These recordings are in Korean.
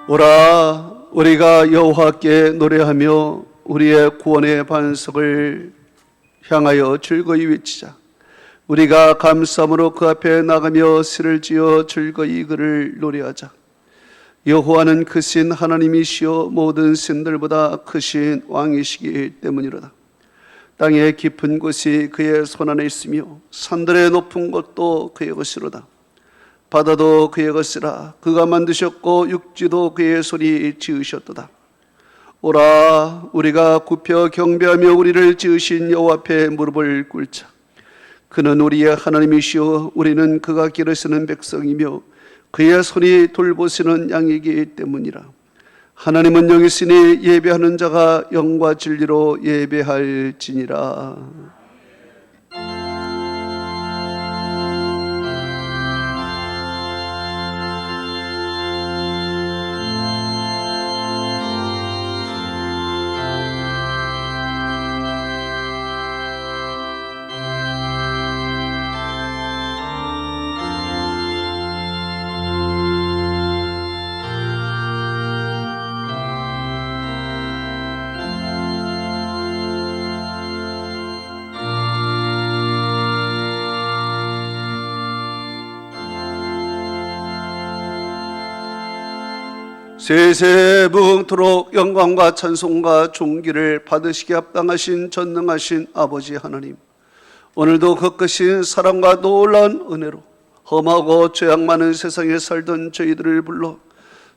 오라, 우리가 여호와께 노래하며 우리의 구원의 반석을 향하여 즐거이 외치자. 우리가 감사함으로 그 앞에 나가며 시를 지어 즐거이 그를 노래하자. 여호와는 크신 하나님이시여 모든 신들보다 크신 왕이시기 때문이로다. 땅의 깊은 곳이 그의 손안에 있으며 산들의 높은 곳도 그의 것이로다. 바다도 그의 것이라. 그가 만드셨고 육지도 그의 손이 지으셨도다. 오라, 우리가 굽혀 경배하며 우리를 지으신 여호와 앞에 무릎을 꿇자. 그는 우리의 하나님이시여 우리는 그가 기르시는 백성이며 그의 손이 돌보시는 양이기 때문이라. 하나님은 영이시니 예배하는 자가 영과 진리로 예배할지니라. 세세무궁토록 영광과 찬송과 존귀를 받으시기에 합당하신 전능하신 아버지 하나님, 오늘도 그 크신 사랑과 놀라운 은혜로 험하고 죄악 많은 세상에 살던 저희들을 불러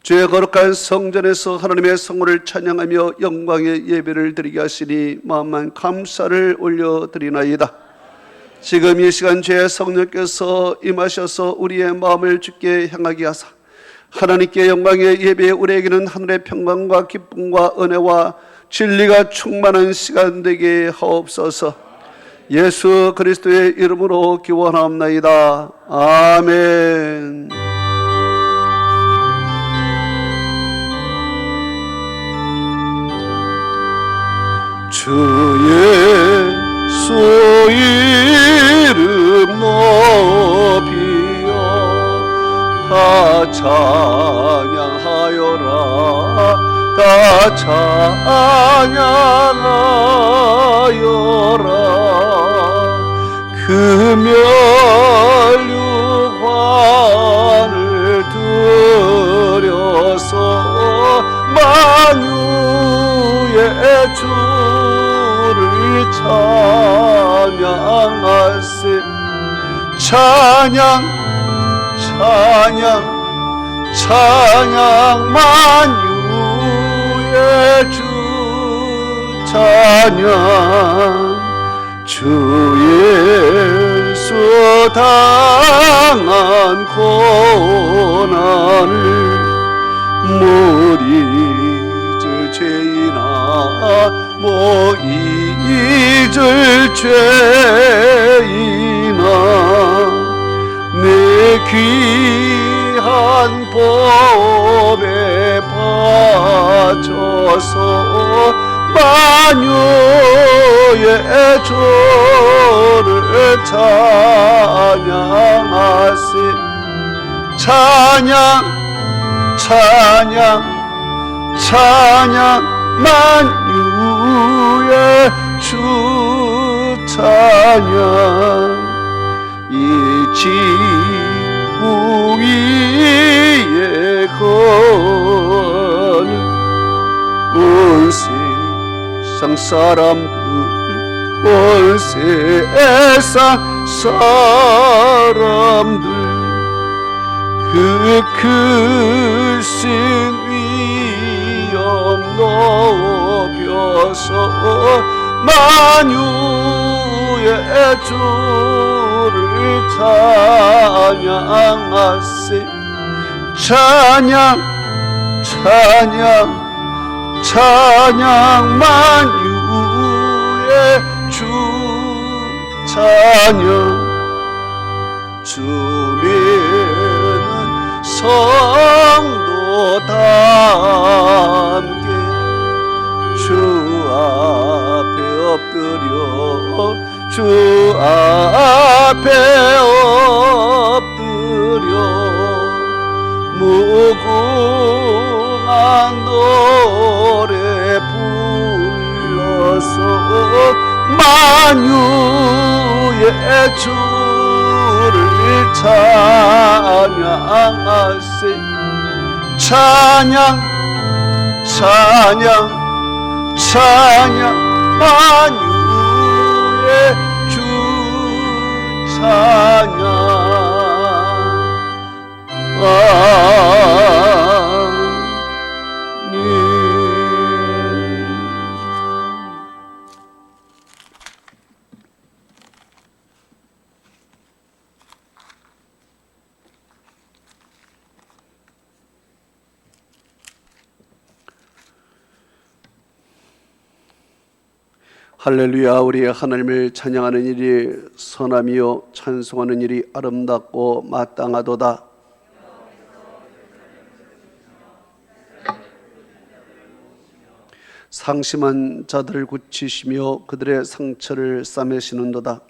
주의 거룩한 성전에서 하나님의 성호를 찬양하며 영광의 예배를 드리게 하시니 마음만 감사를 올려드리나이다. 지금 이 시간 주의 성령께서 임하셔서 우리의 마음을 주께 향하게 하사 하나님께 영광의 예배에 우리에게는 하늘의 평강과 기쁨과 은혜와 진리가 충만한 시간 되게 하옵소서. 예수 그리스도의 이름으로 기원하옵나이다. 아멘. 주 예수 이름 높이어 다 찬양하여라. 다 찬양하여라. 금연류관을 들여서 만유의 주를 찬양하세. 찬양 찬양 찬양 만유의 주 찬양. 주 예수 당한 고난을 못 잊을 죄이나 못 잊을 죄이나 내 귀한 법에 바쳐서 만유의 주를 찬양하세. 찬양 찬양 찬양 만유의 주 찬양. 이 지구 위에 거는 온 세상 사람들, 온 세상 사람들 그 크신 위엄 높여서 만유의 주를 찬양하세. 찬양 찬양 찬양 만유의 주 찬양. 주면은 성도 다 함께 주 앞에 엎드려 주 앞에 엎드려 무궁 만유의 주를 찬양하세. 찬양 찬양 찬양 만유의 주 찬양. 할렐루야. 우리 하나님을 찬양하는 일이 선함이요 찬송하는 일이 아름답고 마땅하도다. 상심한 자들을 고치시며 그들의 상처를 싸매시는도다.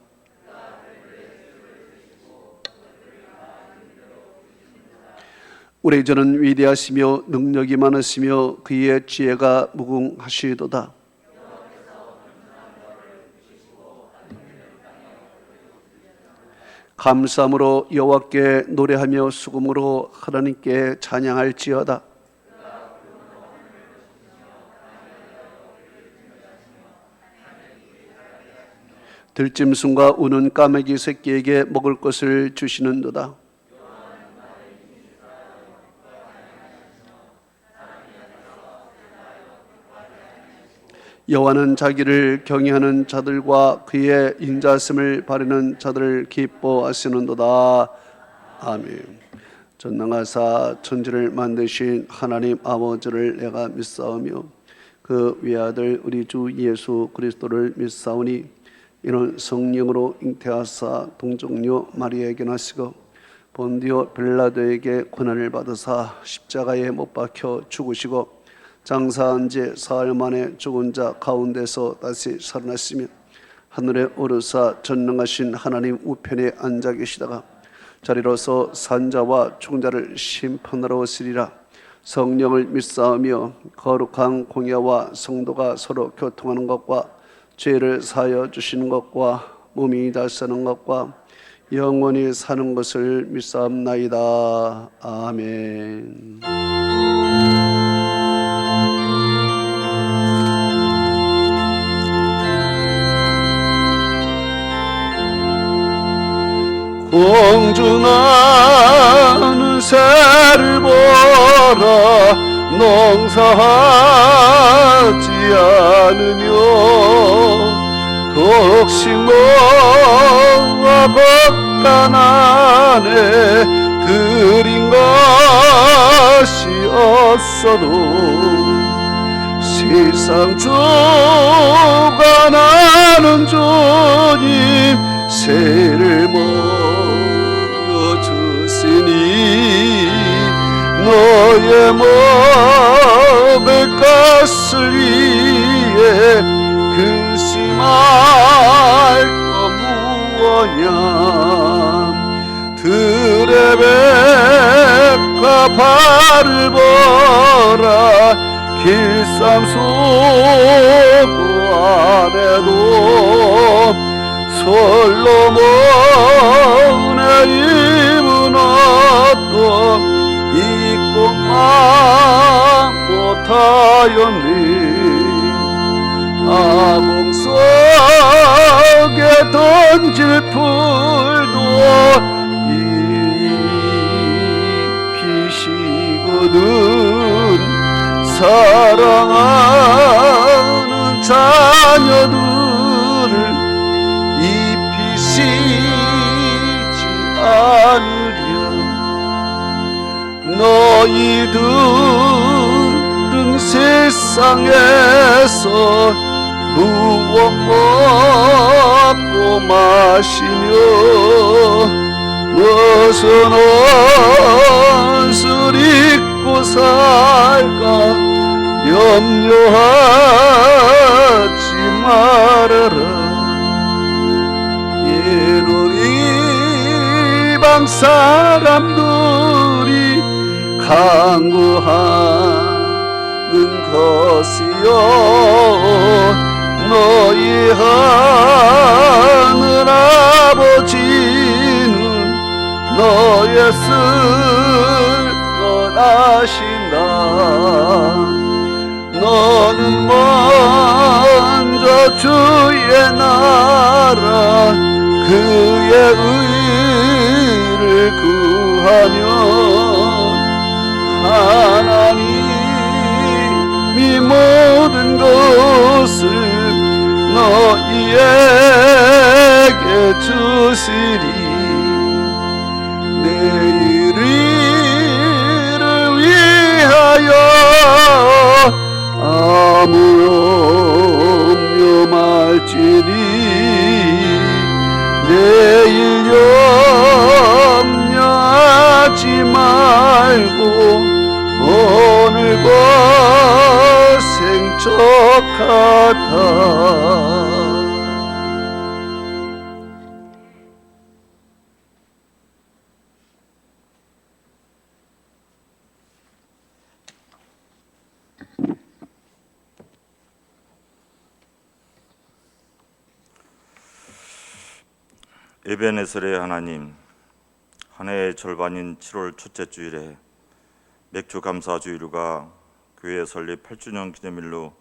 우리 저는 위대하시며 능력이 많으시며 그의 지혜가 무궁하시도다. 감사함으로 여호와께 노래하며 수금으로 하나님께 찬양할지어다. 들짐승과 우는 까마귀 새끼에게 먹을 것을 주시는도다. 여호와는 자기를 경외하는 자들과 그의 인자심을 바라는 자들을 기뻐하시는도다. 아멘. 전능하사 천지를 만드신 하나님 아버지를 내가 믿사오며 그 외아들 우리 주 예수 그리스도를 믿사오니 이는 성령으로 잉태하사 동정녀 마리아에게 나시고 본디오 빌라도에게 고난을 받으사 십자가에 못 박혀 죽으시고 장사한 지 사흘 만에 죽은 자 가운데서 다시 살아나시며 하늘에 오르사 전능하신 하나님 우편에 앉아 계시다가 자리로서 산자와 충자를 심판하러 오시리라. 성령을 믿사오며 거룩한 공예와 성도가 서로 교통하는 것과 죄를 사하여 주시는 것과 몸이 다시 사는 것과 영원히 사는 것을 믿사옵나이다. 아멘. 공중하는 새를 보라. 농사하지 않으며 곡식모아 걷간 안에 들인 것이 없어도 세상 주관하는 주님 새를 먹여주시니 너의 먹을 것을 위해 근심할 것 무엇냐. 들의 백과 발을 보라. 길쌈 쏘고 안에도 솔로몬의 입은 옷도 입고만 못하였니. 아궁 속에 던질 풀도 잎이시거든. 사랑하는 자녀들을 입히시지 않으랴. 너희들은 세상에서 무엇 먹고 마시며 무슨 옷을 입고 살까 염려하지 말아라. 이는 이방 사람들이 강구하는 것이요 너희 하늘 아버지는 너의 쓸 것 아신다. 너는 먼저 주의 나라 그의 의를 구하면 하나님이 모든 것을 너희에게 주시리. 내일을 위하여 아무 염려말지니 내일 염려하지 말고 오늘과 생척하다. 에베네셀의 하나님, 한 해의 절반인 7월 첫째 주일에 맥주 감사 주일과 교회 설립 8주년 기념일로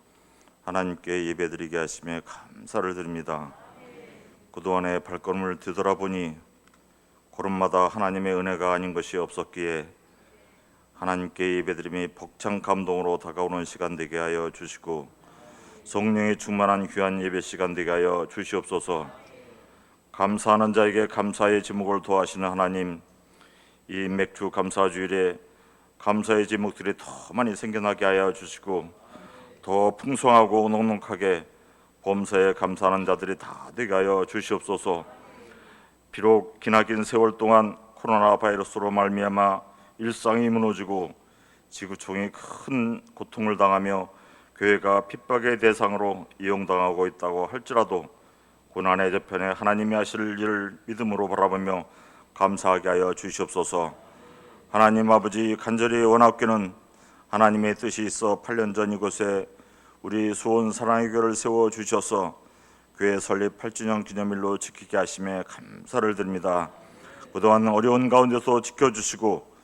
하나님께 예배드리게 하심에 감사를 드립니다. 그동안의 발걸음을 뒤돌아보니 걸음마다 하나님의 은혜가 아닌 것이 없었기에 하나님께 예배드림이 벅찬 감동으로 다가오는 시간 되게 하여 주시고 성령의 충만한 귀한 예배 시간 되게 하여 주시옵소서. 감사하는 자에게 감사의 제목을 도하시는 하나님, 이 맥주 감사주일에 감사의 제목들이 더 많이 생겨나게 하여 주시고 더 풍성하고 넉넉하게 범사에 감사하는 자들이 다 되게 하여 주시옵소서. 비록 기나긴 세월 동안 코로나 바이러스로 말미암아 일상이 무너지고 지구촌이 큰 고통을 당하며 교회가 핍박의 대상으로 이용당하고 있다고 할지라도 고난의 저편에 하나님이 하실 일을 믿음으로 바라보며 감사하게 하여 주시옵소서. 하나님 아버지, 간절히 원하옵기는 하나님의 뜻이 있어 8년 전 이곳에 우리 수원 사랑의 교회를 세워 주셔서 교회 설립 8주년 기념일로 지키게 하심에 감사를 드립니다. 그동안 어려운 가운데서 지켜주시고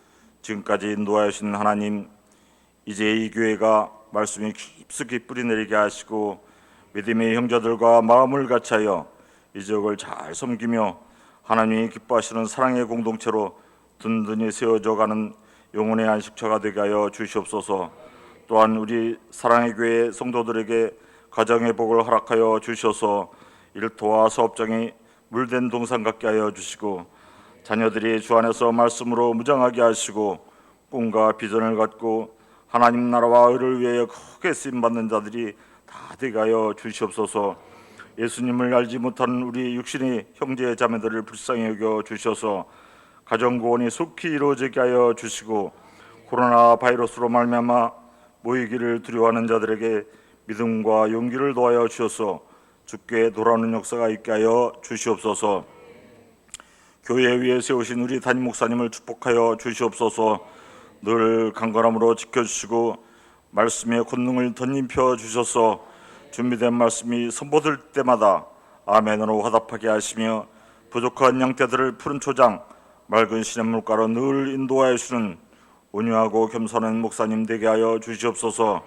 지금까지 인도하여 주신 하나님, 이제 이 교회가 말씀이 깊숙이 뿌리내리게 하시고 믿음의 형제들과 마음을 같이하여 이 지역을 잘 섬기며 하나님이 기뻐하시는 사랑의 공동체로 든든히 세워져가는 영혼의 안식처가 되게 하여 주시옵소서. 또한 우리 사랑의 교회 성도들에게 가정의 복을 허락하여 주셔서 일터와 사업장이 물된 동산 같게 하여 주시고 자녀들이 주 안에서 말씀으로 무장하게 하시고 꿈과 비전을 갖고 하나님 나라와 의를 위하여 크게 쓰임받는 자들이 다 되게 하여 주시옵소서. 예수님을 알지 못하는 우리 육신의 형제 자매들을 불쌍히 여겨 주셔서 가정구원이 속히 이루어지게 하여 주시고 코로나 바이러스로 말미암아 모이기를 두려워하는 자들에게 믿음과 용기를 더하여 주셔서 주께 돌아오는 역사가 있게 하여 주시옵소서. 교회 위에 세우신 우리 담임 목사님을 축복하여 주시옵소서. 늘 강건함으로 지켜주시고 말씀의 권능을 덧입혀 주셔서 준비된 말씀이 선포될 때마다 아멘으로 화답하게 하시며 부족한 양떼들을 푸른 초장 맑은 시냇물가로 늘 인도하여 주시는 온유하고 겸손한 목사님 되게 하여 주시옵소서.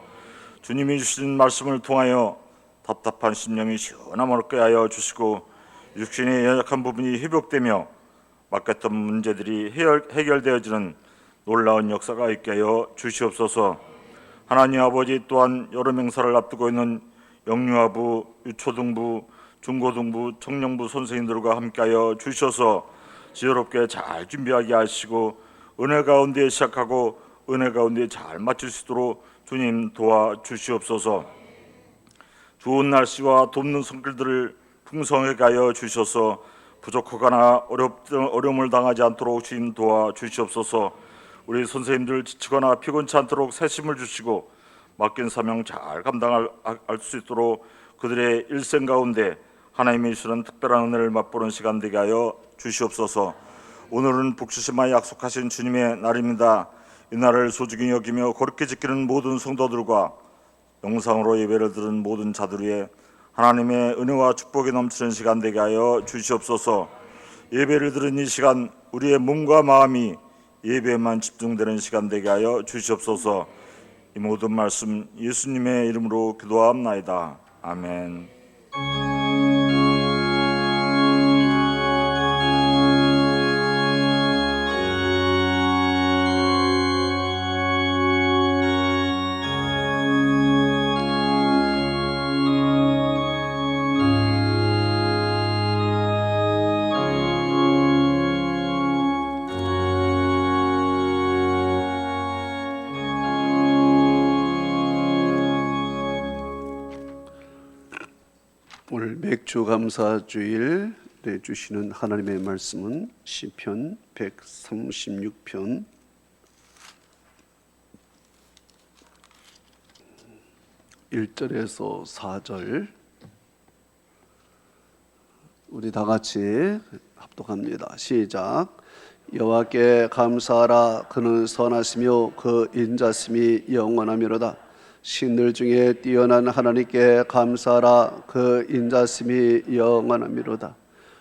주님이 주신 말씀을 통하여 답답한 심령이 시원함을 하여 주시고 육신의 연약한 부분이 회복되며 막혔던 문제들이 해결되어지는 놀라운 역사가 있게 하여 주시옵소서. 하나님 아버지, 또한 여름 행사를 앞두고 있는 영유아부, 유초등부, 중고등부, 청년부 선생님들과 함께하여 주셔서 지혜롭게 잘 준비하게 하시고 은혜 가운데 시작하고 은혜 가운데 잘 마칠 수 있도록 주님 도와주시옵소서. 좋은 날씨와 돕는 손길들을 풍성하게 하여 주셔서 부족하거나 어려움을 당하지 않도록 주님 도와주시옵소서. 우리 선생님들 지치거나 피곤치 않도록 새심을 주시고 맡긴 사명 잘 감당할 수 있도록 그들의 일생 가운데 하나님이 주시는 특별한 은혜를 맛보는 시간 되게 하여 주시옵소서. 오늘은 복주심하여 약속하신 주님의 날입니다. 이 날을 소중히 여기며 거룩히 지키는 모든 성도들과 영상으로 예배를 드린 모든 자들 위에 하나님의 은혜와 축복이 넘치는 시간 되게 하여 주시옵소서. 예배를 드린 이 시간 우리의 몸과 마음이 예배에만 집중되는 시간 되게 하여 주시옵소서. 이 모든 말씀 예수님의 이름으로 기도하옵나이다. 아멘. 오늘 맥주 감사 주일 주시는 하나님의 말씀은 시편 136편 1절에서 4절 우리 다 같이 합독합니다. 시작. 여호와께 감사하라. 그는 선하시며 그 인자심이 영원하미로다. 신들 중에 뛰어난 하나님께 감사하라. 그 인자심이 영원하미로다.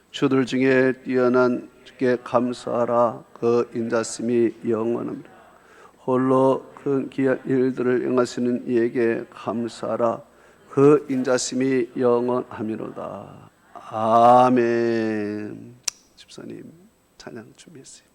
주들 중에 뛰어난 주께 감사하라. 그 인자심이 영원하미로다. 홀로 큰 귀한 일들을 행하시는 이에게 감사하라. 그 인자심이 영원하미로다. 아멘. 집사님 찬양 준비했어요.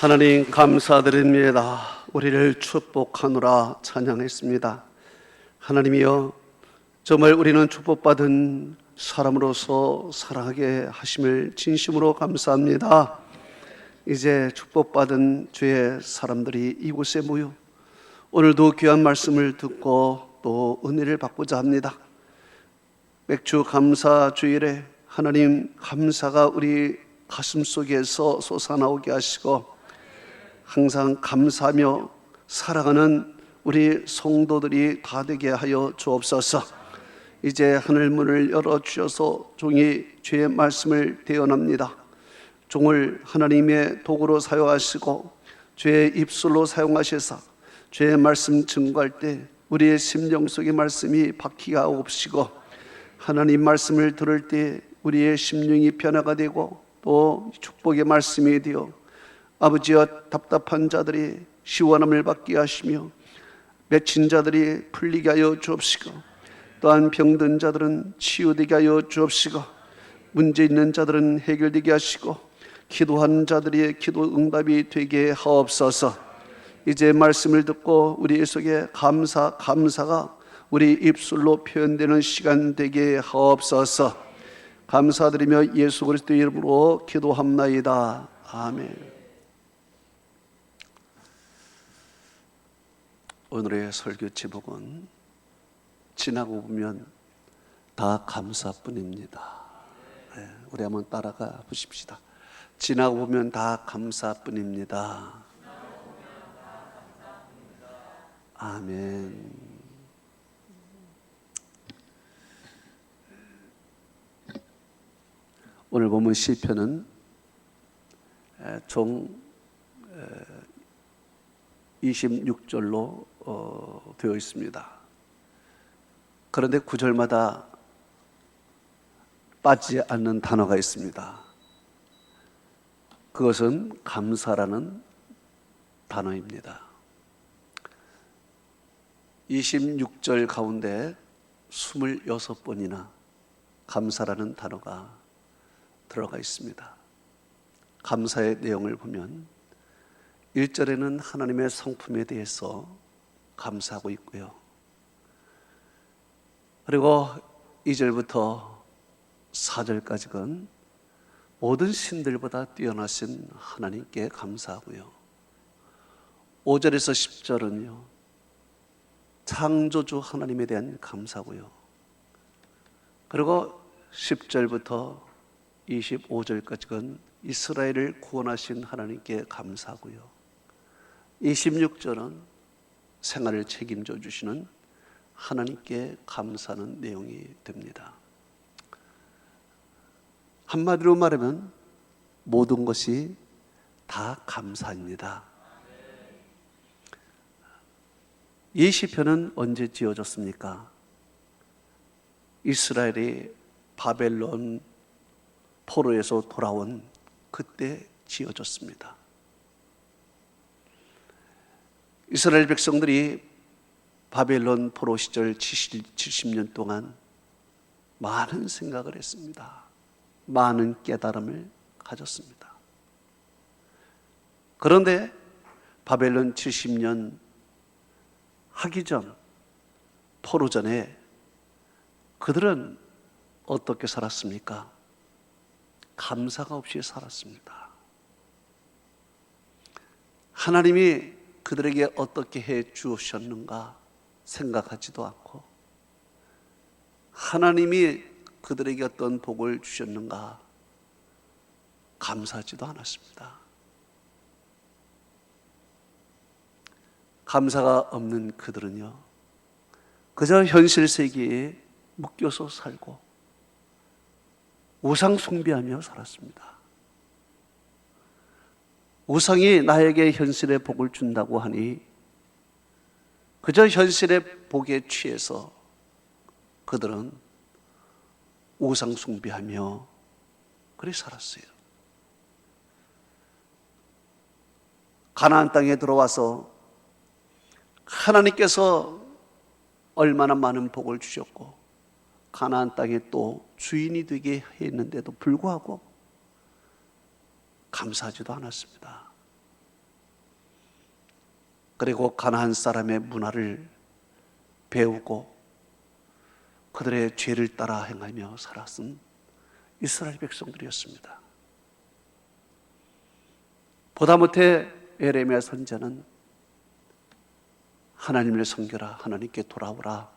하나님 감사드립니다. 우리를 축복하노라 찬양했습니다. 하나님이여, 정말 우리는 축복받은 사람으로서 살아가게 하심을 진심으로 감사합니다. 이제 축복받은 주의 사람들이 이곳에 모여 오늘도 귀한 말씀을 듣고 또 은혜를 받고자 합니다. 맥주 감사 주일에 하나님 감사가 우리 가슴 속에서 솟아나오게 하시고 항상 감사하며 살아가는 우리 성도들이 다 되게 하여 주옵소서. 이제 하늘 문을 열어주셔서 종이 주의 말씀을 대언합니다. 종을 하나님의 도구로 사용하시고 주의 입술로 사용하셔서 주의 말씀 증거할 때 우리의 심령 속의 말씀이 박히가 없이고 하나님 말씀을 들을 때 우리의 심령이 변화가 되고 또 축복의 말씀이 되어 아버지여 답답한 자들이 시원함을 받게 하시며 맺힌 자들이 풀리게 하여 주옵시고 또한 병든 자들은 치유되게 하여 주옵시고 문제 있는 자들은 해결되게 하시고 기도하는 자들의 기도 응답이 되게 하옵소서. 이제 말씀을 듣고 우리 속에 감사가 우리 입술로 표현되는 시간 되게 하옵소서. 감사드리며 예수 그리스도 이름으로 기도합나이다. 아멘. 오늘의 설교 제목은 지나고 보면 다 감사뿐입니다. 네, 우리 한번 따라가 보십시다. 지나고 보면 다 감사뿐입니다. 아멘. 오늘 보면 시편은 총 26절로 되어 있습니다. 그런데 구절마다 빠지지 않는 단어가 있습니다. 그것은 감사라는 단어입니다. 26절 가운데 26번이나 감사라는 단어가 들어가 있습니다. 감사의 내용을 보면 1절에는 하나님의 성품에 대해서 감사하고 있고요. 그리고 2절부터 4절까지는 모든 신들보다 뛰어나신 하나님께 감사하고요. 5절에서 10절은요, 창조주 하나님에 대한 감사고요. 그리고 10절부터 25절까지는 이스라엘을 구원하신 하나님께 감사하고요. 26절은 생활을 책임져 주시는 하나님께 감사하는 내용이 됩니다. 한마디로 말하면 모든 것이 다 감사입니다. 이 시편은 언제 지어졌습니까? 이스라엘이 바벨론 포로에서 돌아온 그때 지어졌습니다. 이스라엘 백성들이 바벨론 포로 시절 70년 동안 많은 생각을 했습니다. 많은 깨달음을 가졌습니다. 그런데 바벨론 70년 하기 전, 포로 전에 그들은 어떻게 살았습니까? 감사가 없이 살았습니다. 하나님이 그들에게 어떻게 해 주셨는가 생각하지도 않고, 하나님이 그들에게 어떤 복을 주셨는가 감사하지도 않았습니다. 감사가 없는 그들은요, 그저 현실 세계에 묶여서 살고 우상 숭배하며 살았습니다. 우상이 나에게 현실의 복을 준다고 하니 그저 현실의 복에 취해서 그들은 우상 숭배하며 그래 살았어요. 가나안 땅에 들어와서 하나님께서 얼마나 많은 복을 주셨고 가나안 땅에 또 주인이 되게 했는데도 불구하고 감사하지도 않았습니다. 그리고 가나안 사람의 문화를 배우고 그들의 죄를 따라 행하며 살았은 이스라엘 백성들이었습니다. 보다 못해 에레미야 선지자는 하나님을 섬겨라, 하나님께 돌아오라,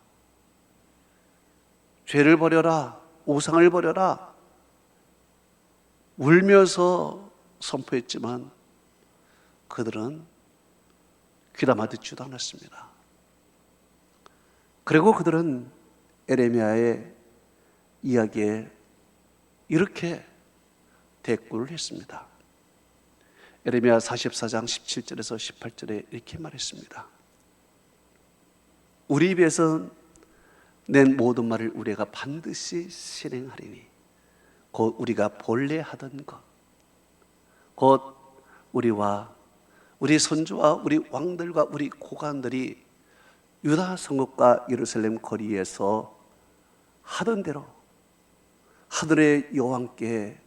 죄를 버려라, 우상을 버려라 울면서 선포했지만 그들은 귀담아 듣지도 않았습니다. 그리고 그들은 에레미야의 이야기에 이렇게 대꾸를 했습니다. 에레미야 44장 17절에서 18절에 이렇게 말했습니다. 우리 입에서 낸 모든 말을 우리가 반드시 실행하리니 곧 우리가 본래 하던 것, 곧 우리와 우리 선조와 우리 왕들과 우리 고관들이 유다 성읍과 예루살렘 거리에서 하던 대로 하늘의 여호와께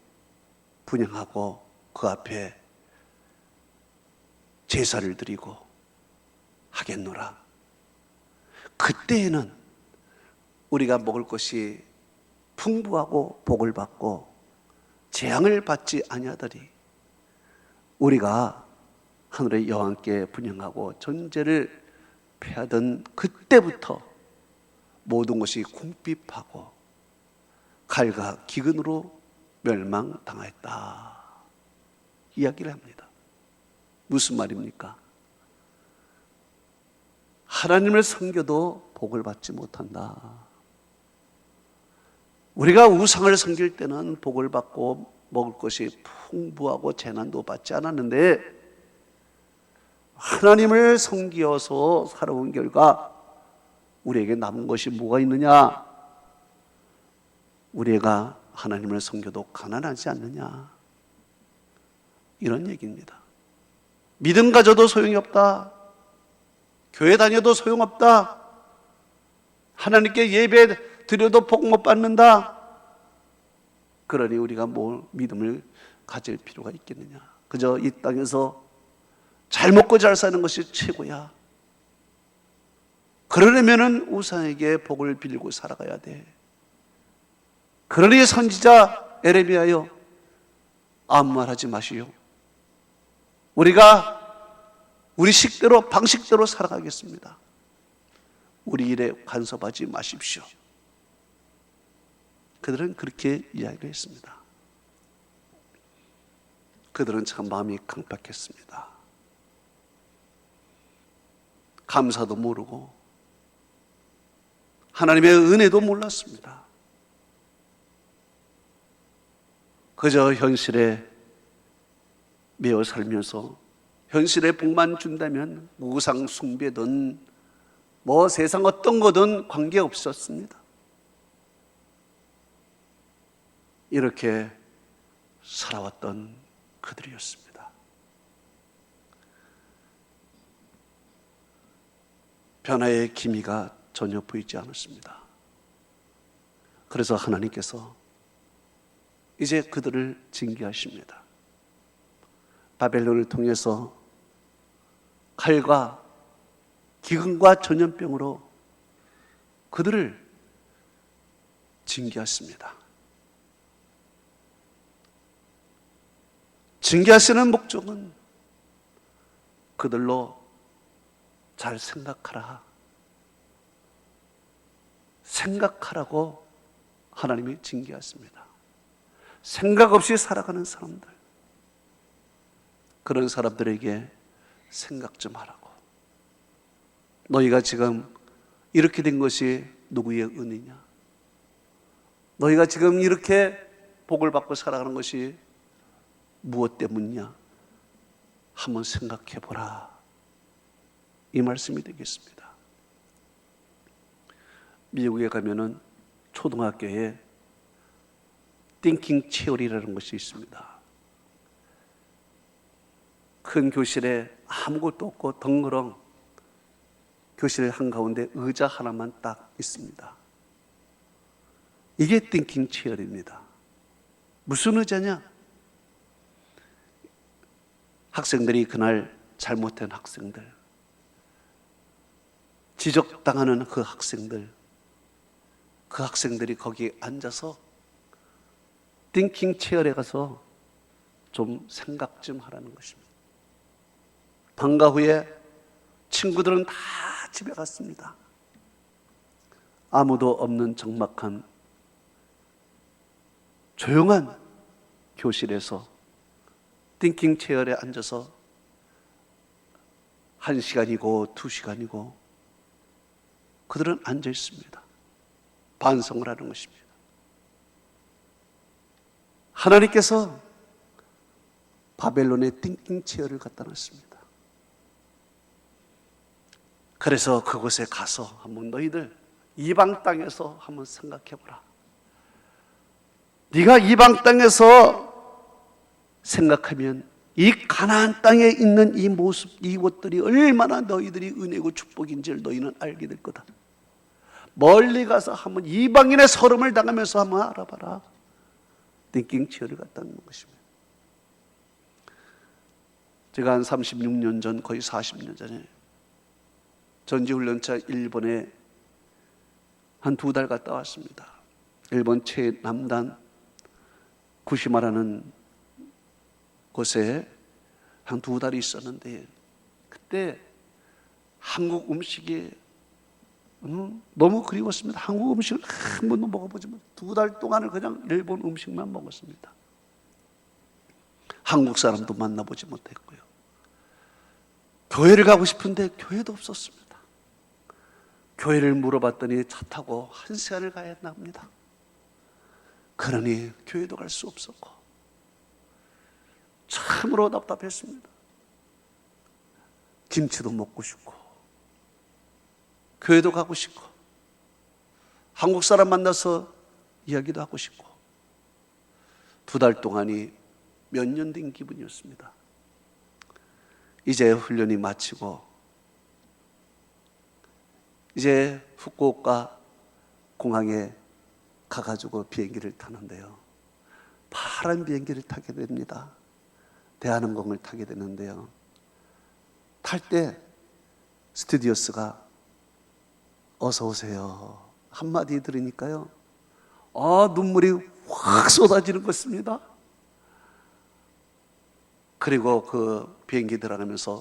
분향하고 그 앞에 제사를 드리고 하겠노라. 그때에는 우리가 먹을 것이 풍부하고 복을 받고 재앙을 받지 아니하더니 우리가 하늘의 여호와께 분향하고 전제를 패하던 그때부터 모든 것이 궁핍하고 칼과 기근으로 멸망당하였다 이야기를 합니다. 무슨 말입니까? 하나님을 섬겨도 복을 받지 못한다. 우리가 우상을 섬길 때는 복을 받고 먹을 것이 풍부하고 재난도 받지 않았는데 하나님을 섬기어서 살아온 결과 우리에게 남은 것이 뭐가 있느냐? 우리가 하나님을 섬겨도 가난하지 않느냐? 이런 얘기입니다. 믿음 가져도 소용이 없다. 교회 다녀도 소용없다. 하나님께 예배 드려도 복 못 받는다. 그러니 우리가 뭘 믿음을 가질 필요가 있겠느냐? 그저 이 땅에서 잘 먹고 잘 사는 것이 최고야. 그러려면은 우상에게 복을 빌고 살아가야 돼. 그러니 선지자 에레미야여, 아무 말하지 마시오. 우리가 우리 식대로 방식대로 살아가겠습니다. 우리 일에 간섭하지 마십시오. 그들은 그렇게 이야기를 했습니다. 그들은 참 마음이 강팍했습니다. 감사도 모르고 하나님의 은혜도 몰랐습니다. 그저 현실에 매어 살면서 현실에 복만 준다면 우상 숭배든 뭐 세상 어떤 거든 관계없었습니다. 이렇게 살아왔던 그들이었습니다. 변화의 기미가 전혀 보이지 않았습니다. 그래서 하나님께서 이제 그들을 징계하십니다. 바벨론을 통해서 칼과 기근과 전염병으로 그들을 징계하십니다. 징계하시는 목적은 그들로 잘 생각하라. 생각하라고 하나님이 징계하십니다. 생각 없이 살아가는 사람들, 그런 사람들에게 생각 좀 하라고. 너희가 지금 이렇게 된 것이 누구의 은혜냐? 너희가 지금 이렇게 복을 받고 살아가는 것이 무엇 때문이냐? 한번 생각해 보라. 이 말씀이 되겠습니다. 미국에 가면은 초등학교에 띵킹 체어리라는 것이 있습니다. 큰 교실에 아무것도 없고 덩그렁 교실 한가운데 의자 하나만 딱 있습니다. 이게 띵킹 체어리입니다. 무슨 의자냐? 학생들이 그날 잘못한 학생들, 지적당하는 그 학생들이 거기 앉아서 띵킹 체어에 가서 좀 생각 좀 하라는 것입니다. 방과 후에 친구들은 다 집에 갔습니다. 아무도 없는 적막한 조용한 교실에서 띵킹 체어에 앉아서 1시간이고 2시간이고 그들은 앉아 있습니다. 반성을 하는 것입니다. 하나님께서 바벨론의 띵킹 체어를 갖다 놨습니다. 그래서 그곳에 가서 한번 너희들 이방 땅에서 한번 생각해 보라. 네가 이방 땅에서 생각하면 이 가나안 땅에 있는 이 모습, 이것들이 얼마나 너희들이 은혜고 축복인지를 너희는 알게 될 거다. 멀리 가서 한번 이방인의 서름을 당하면서 한번 알아봐라. 띵킹 체어를 갖다 놓는 것입니다. 제가 한 36년 전, 거의 40년 전에 전지훈련차 일본에 한 2달 갔다 왔습니다. 일본 최남단 구시마라는 곳에 한 2달이 있었는데, 그때 한국 음식이 너무 그리웠습니다. 한국 음식을 한 번도 먹어보지 못, 2달 동안을 그냥 일본 음식만 먹었습니다. 한국 사람도 만나보지 못했고요. 교회를 가고 싶은데 교회도 없었습니다. 교회를 물어봤더니 차 타고 1시간을 가야 합니다. 그러니 교회도 갈 수 없었고 참으로 답답했습니다. 김치도 먹고 싶고 교회도 가고 싶고 한국 사람 만나서 이야기도 하고 싶고 2달 동안이 몇 년 된 기분이었습니다. 이제 훈련이 마치고 이제 후쿠오카 공항에 가가지고 비행기를 타는데요, 파란 비행기를 타게 됩니다. 대한항공을 타게 되는데요, 탈 때 스튜디오스가 어서 오세요 한마디 들으니까요, 눈물이 확 쏟아지는 것입니다. 그리고 그 비행기 들어가면서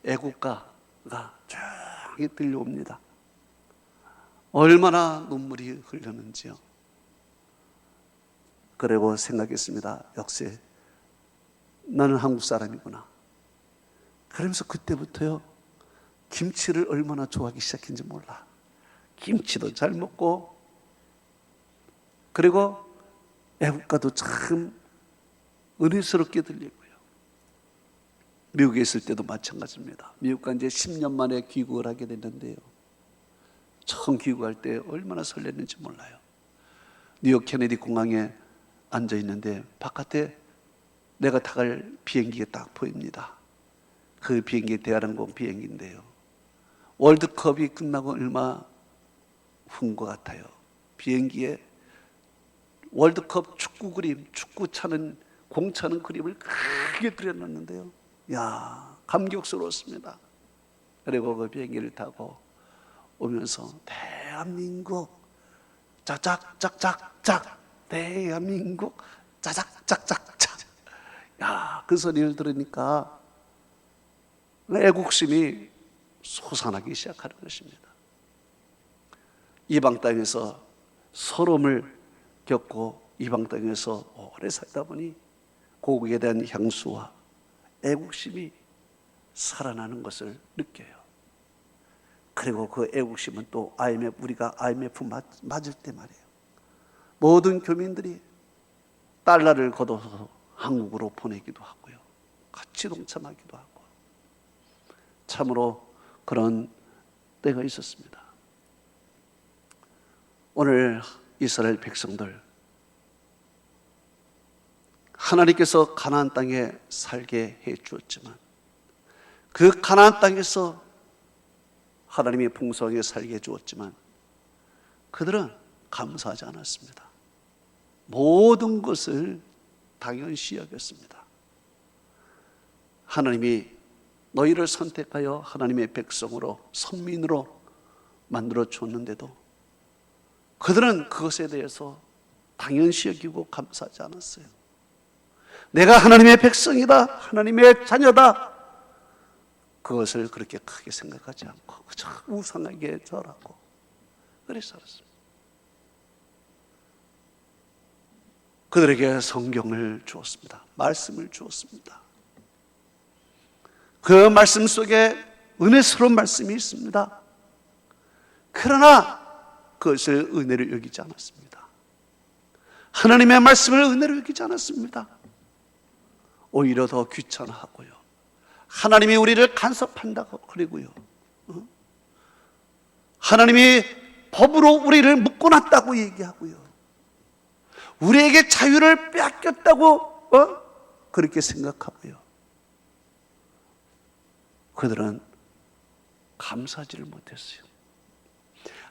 애국가가 조용히 들려옵니다. 얼마나 눈물이 흘렸는지요. 그리고 생각했습니다. 역시 나는 한국 사람이구나. 그러면서 그때부터요, 김치를 얼마나 좋아하기 시작했는지 몰라. 김치도 잘 먹고, 그리고 애국가도 참 은혜스럽게 들리고요. 미국에 있을 때도 마찬가지입니다. 미국 간 이제 10년 만에 귀국을 하게 됐는데요, 처음 귀국할 때 얼마나 설렜는지 몰라요. 뉴욕 케네디 공항에 앉아 있는데 바깥에 내가 타갈 비행기가 딱 보입니다. 그 비행기 대한항공 비행기인데요, 월드컵이 끝나고 얼마 후인 것 같아요. 비행기에 월드컵 축구 그림, 축구 차는 공 차는 그림을 크게 그려놨는데요, 야, 감격스러웠습니다. 그리고 그 비행기를 타고 오면서 대한민국 짝짝짝짝짝, 대한민국 짜작짝짝짝, 야, 그 소리를 들으니까 애국심이 솟아나기 시작하는 것입니다. 이방 땅에서 서름을 겪고 이방 땅에서 오래 살다 보니 고국에 대한 향수와 애국심이 살아나는 것을 느껴요. 그리고 그 애국심은 또 우리가 IMF 맞을 때 말이에요, 모든 교민들이 달러를 걷어서 한국으로 보내기도 하고요, 같이 동참하기도 하고, 참으로 그런 때가 있었습니다. 오늘 이스라엘 백성들, 하나님께서 가나안 땅에 살게 해 주었지만 그 가나안 땅에서 하나님의 풍성하게 살게 해 주었지만 그들은 감사하지 않았습니다. 모든 것을 당연시 여겼습니다. 하나님이 너희를 선택하여 하나님의 백성으로, 선민으로 만들어 줬는데도 그들은 그것에 대해서 당연시 여기고 감사하지 않았어요. 내가 하나님의 백성이다, 하나님의 자녀다, 그것을 그렇게 크게 생각하지 않고 그저 우상에게 절하고 그래서 살았습니다. 그들에게 성경을 주었습니다. 말씀을 주었습니다. 그 말씀 속에 은혜스러운 말씀이 있습니다. 그러나 그것을 은혜로 여기지 않았습니다. 하나님의 말씀을 은혜로 여기지 않았습니다. 오히려 더 귀찮아하고요, 하나님이 우리를 간섭한다고 그러고요, 하나님이 법으로 우리를 묶어놨다고 얘기하고요, 우리에게 자유를 빼앗겼다고 그렇게 생각하고요, 그들은 감사하지를 못했어요.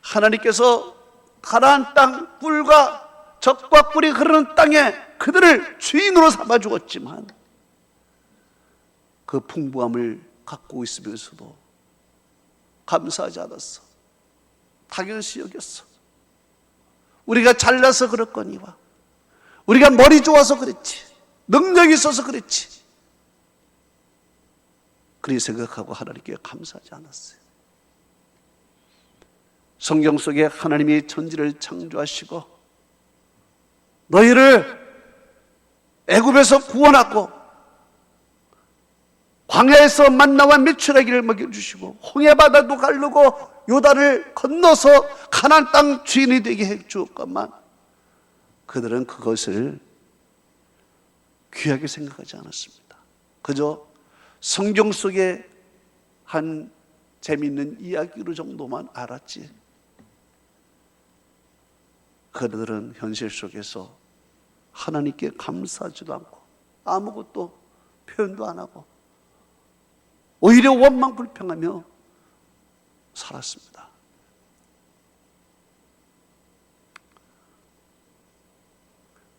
하나님께서 가나안 땅 꿀과 젖과 꿀이 흐르는 땅에 그들을 주인으로 삼아 주었지만 그 풍부함을 갖고 있으면서도 감사하지 않았어. 당연시 여겼어. 우리가 잘나서 그렇거니와, 우리가 머리 좋아서 그랬지, 능력이 있어서 그랬지, 그리 생각하고 하나님께 감사하지 않았어요. 성경 속에 하나님이 천지를 창조하시고 너희를 애굽에서 구원하고 광야에서 만나와 메추라기를 먹여주시고 홍해바다도 가르고 요단을 건너서 가나안 땅 주인이 되게 해주었건만 그들은 그것을 귀하게 생각하지 않았습니다. 그저 성경 속에 한 재미있는 이야기로 정도만 알았지, 그들은 현실 속에서 하나님께 감사하지도 않고 아무것도 표현도 안 하고 오히려 원망 불평하며 살았습니다.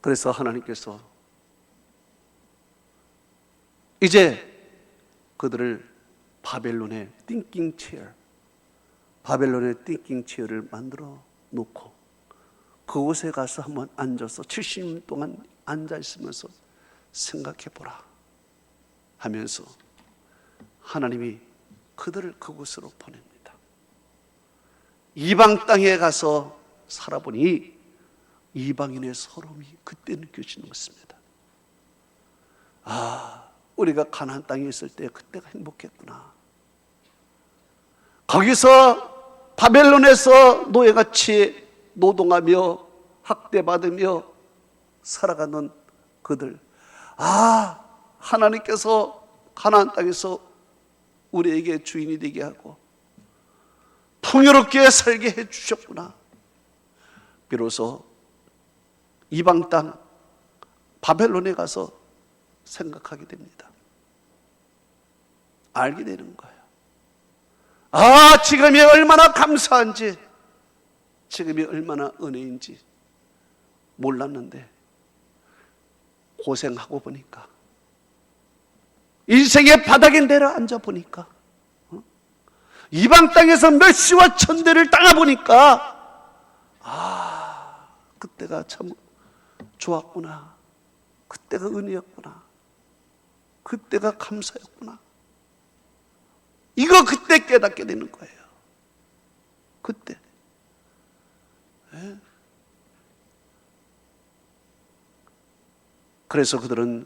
그래서 하나님께서 이제 그들을 바벨론의 띵킹 체어, 바벨론의 띵킹 체어를 만들어 놓고 그곳에 가서 한번 앉아서 70년 동안 앉아 있으면서 생각해 보라 하면서 하나님이 그들을 그곳으로 보냅니다. 이방 땅에 가서 살아보니 이방인의 서러움이 그때 느껴지는 것입니다. 아, 우리가 가나안 땅에 있을 때 그때가 행복했구나. 거기서 바벨론에서 노예같이 노동하며 학대받으며 살아가는 그들, 아, 하나님께서 가나안 땅에서 우리에게 주인이 되게 하고 풍요롭게 살게 해주셨구나. 비로소 이방 땅 바벨론에 가서 생각하게 됩니다. 알게 되는 거예요. 아, 지금이 얼마나 감사한지, 지금이 얼마나 은혜인지 몰랐는데 고생하고 보니까, 인생의 바닥에 내려앉아 보니까, 이방 땅에서 멸시와 천대를 당해보니까, 아, 그때가 참 좋았구나, 그때가 은혜였구나, 그때가 감사였구나, 이거 그때 깨닫게 되는 거예요. 그때. 그래서 그들은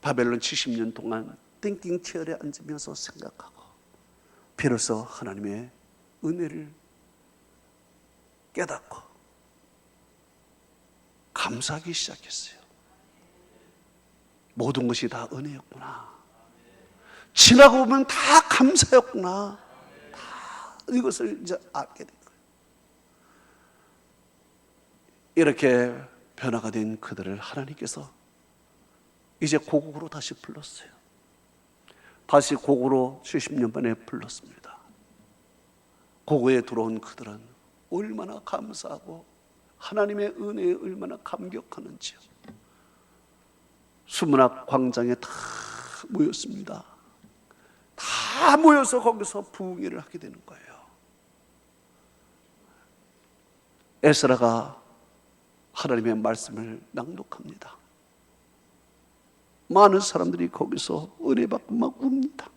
바벨론 70년 동안 띵킹 체어에 앉으면서 생각하고 비로소 하나님의 은혜를 깨닫고 감사하기 시작했어요. 모든 것이 다 은혜였구나, 지나고 보면 다 감사였구나, 다 이것을 이제 알게 된 거예요. 이렇게 변화가 된 그들을 하나님께서 이제 고국으로 다시 불렀어요. 다시 고국으로 70년 만에 불렀습니다. 고국에 들어온 그들은 얼마나 감사하고 하나님의 은혜에 얼마나 감격하는지요. 수문학 광장에 다 모였습니다. 다 모여서 거기서 부흥회를 하게 되는 거예요. 에스라가 하나님의 말씀을 낭독합니다. 많은 사람들이 거기서 은혜 받고 막 웁니다.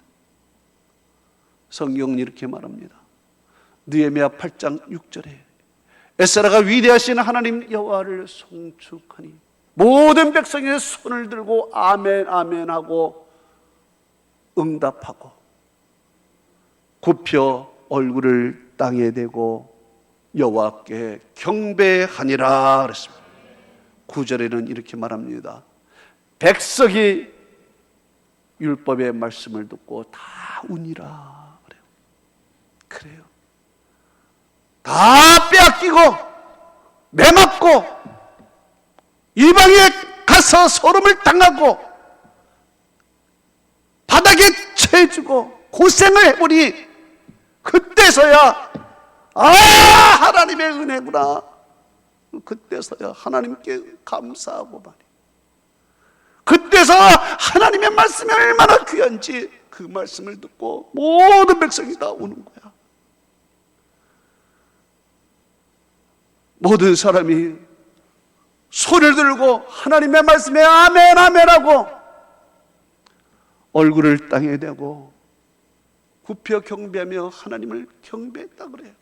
성경은 이렇게 말합니다. 느헤미야 8장 6절에 에스라가 위대하신 하나님 여호와를 송축하니 모든 백성이 손을 들고 아멘 아멘 하고 응답하고 굽혀 얼굴을 땅에 대고 여호와께 경배하니라 그랬습니다. 9절에는 이렇게 말합니다. 백성이 율법의 말씀을 듣고 다 우니라 그래요. 그래요. 다 빼앗기고 매맞고 이방에 가서 소름을 당하고 바닥에 처해주고 고생을 해보니 그때서야 하나님의 은혜구나. 그때서야 하나님께 감사하고 말이야. 그때서 하나님의 말씀이 얼마나 귀한지 그 말씀을 듣고 모든 백성이 다 우는 거야. 모든 사람이 소리를 들고 하나님의 말씀에 아멘 아멘 하고 얼굴을 땅에 대고 굽혀 경배하며 하나님을 경배했다 그래요.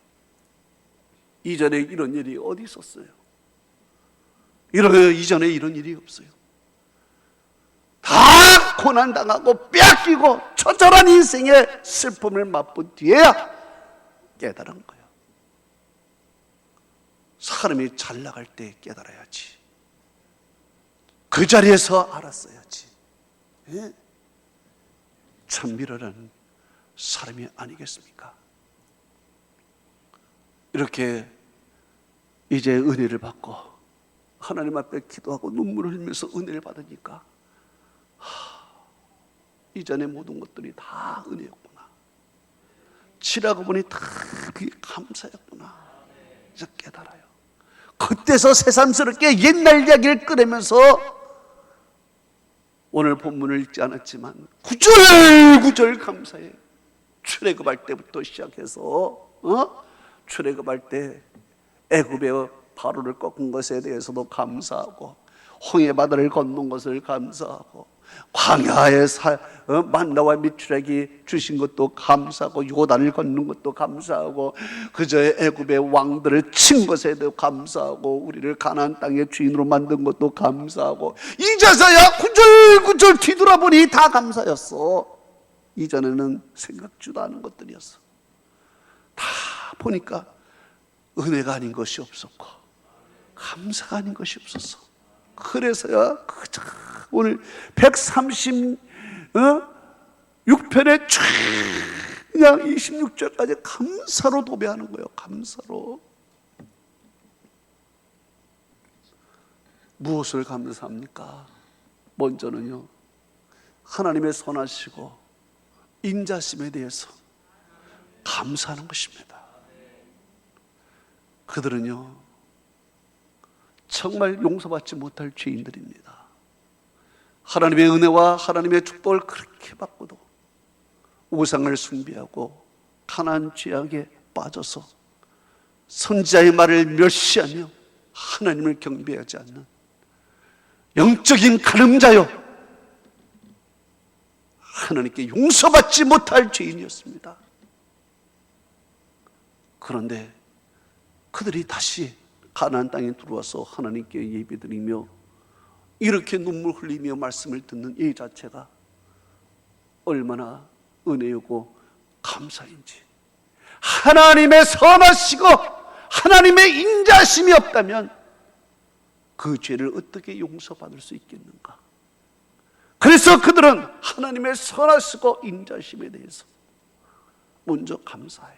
이전에 이런 일이 어디 있었어요? 이전에 이런 일이 없어요. 다 고난당하고 빼앗기고 처절한 인생의 슬픔을 맛본 뒤에야 깨달은 거예요. 사람이 잘 나갈 때 깨달아야지. 그 자리에서 알았어야지. 예? 천미라는 사람이 아니겠습니까? 이렇게 이제 은혜를 받고 하나님 앞에 기도하고 눈물을 흘리면서 은혜를 받으니까 이전의 모든 것들이 다 은혜였구나. 치라고 보니 다 그게 감사였구나. 이제 깨달아요. 그때서 새삼스럽게 옛날 이야기를 꺼내면서 오늘 본문을 읽지 않았지만 구절구절 감사해. 출애굽할 때부터 시작해서 출애굽할 때 애굽의 바로를 꺾은 것에 대해서도 감사하고 홍해 바다를 건넌 것을 감사하고 광야에 만나와 미추라기 주신 것도 감사하고 요단을 건넌 것도 감사하고 그저 애굽의 왕들을 친 것에 대해 감사하고 우리를 가나안 땅의 주인으로 만든 것도 감사하고 이제서야 구절구절 뒤돌아보니 다 감사였어. 이전에는 생각지도 않은 것들이었어. 다 보니까 은혜가 아닌 것이 없었고 감사가 아닌 것이 없었어. 그래서야 오늘 136편에 그냥 26절까지 감사로 도배하는 거예요. 감사로. 무엇을 감사합니까? 먼저는요, 하나님의 선하시고 인자심에 대해서 감사하는 것입니다. 그들은요 정말 용서받지 못할 죄인들입니다. 하나님의 은혜와 하나님의 축복을 그렇게 받고도 우상을 숭배하고 가나안 죄악에 빠져서 선지자의 말을 멸시하며 하나님을 경배하지 않는 영적인 가늠자요, 하나님께 용서받지 못할 죄인이었습니다. 그런데 그들이 다시 가나안 땅에 들어와서 하나님께 예배드리며 이렇게 눈물 흘리며 말씀을 듣는 이 자체가 얼마나 은혜이고 감사인지. 하나님의 선하시고 하나님의 인자심이 없다면 그 죄를 어떻게 용서받을 수 있겠는가? 그래서 그들은 하나님의 선하시고 인자심에 대해서 먼저 감사해요.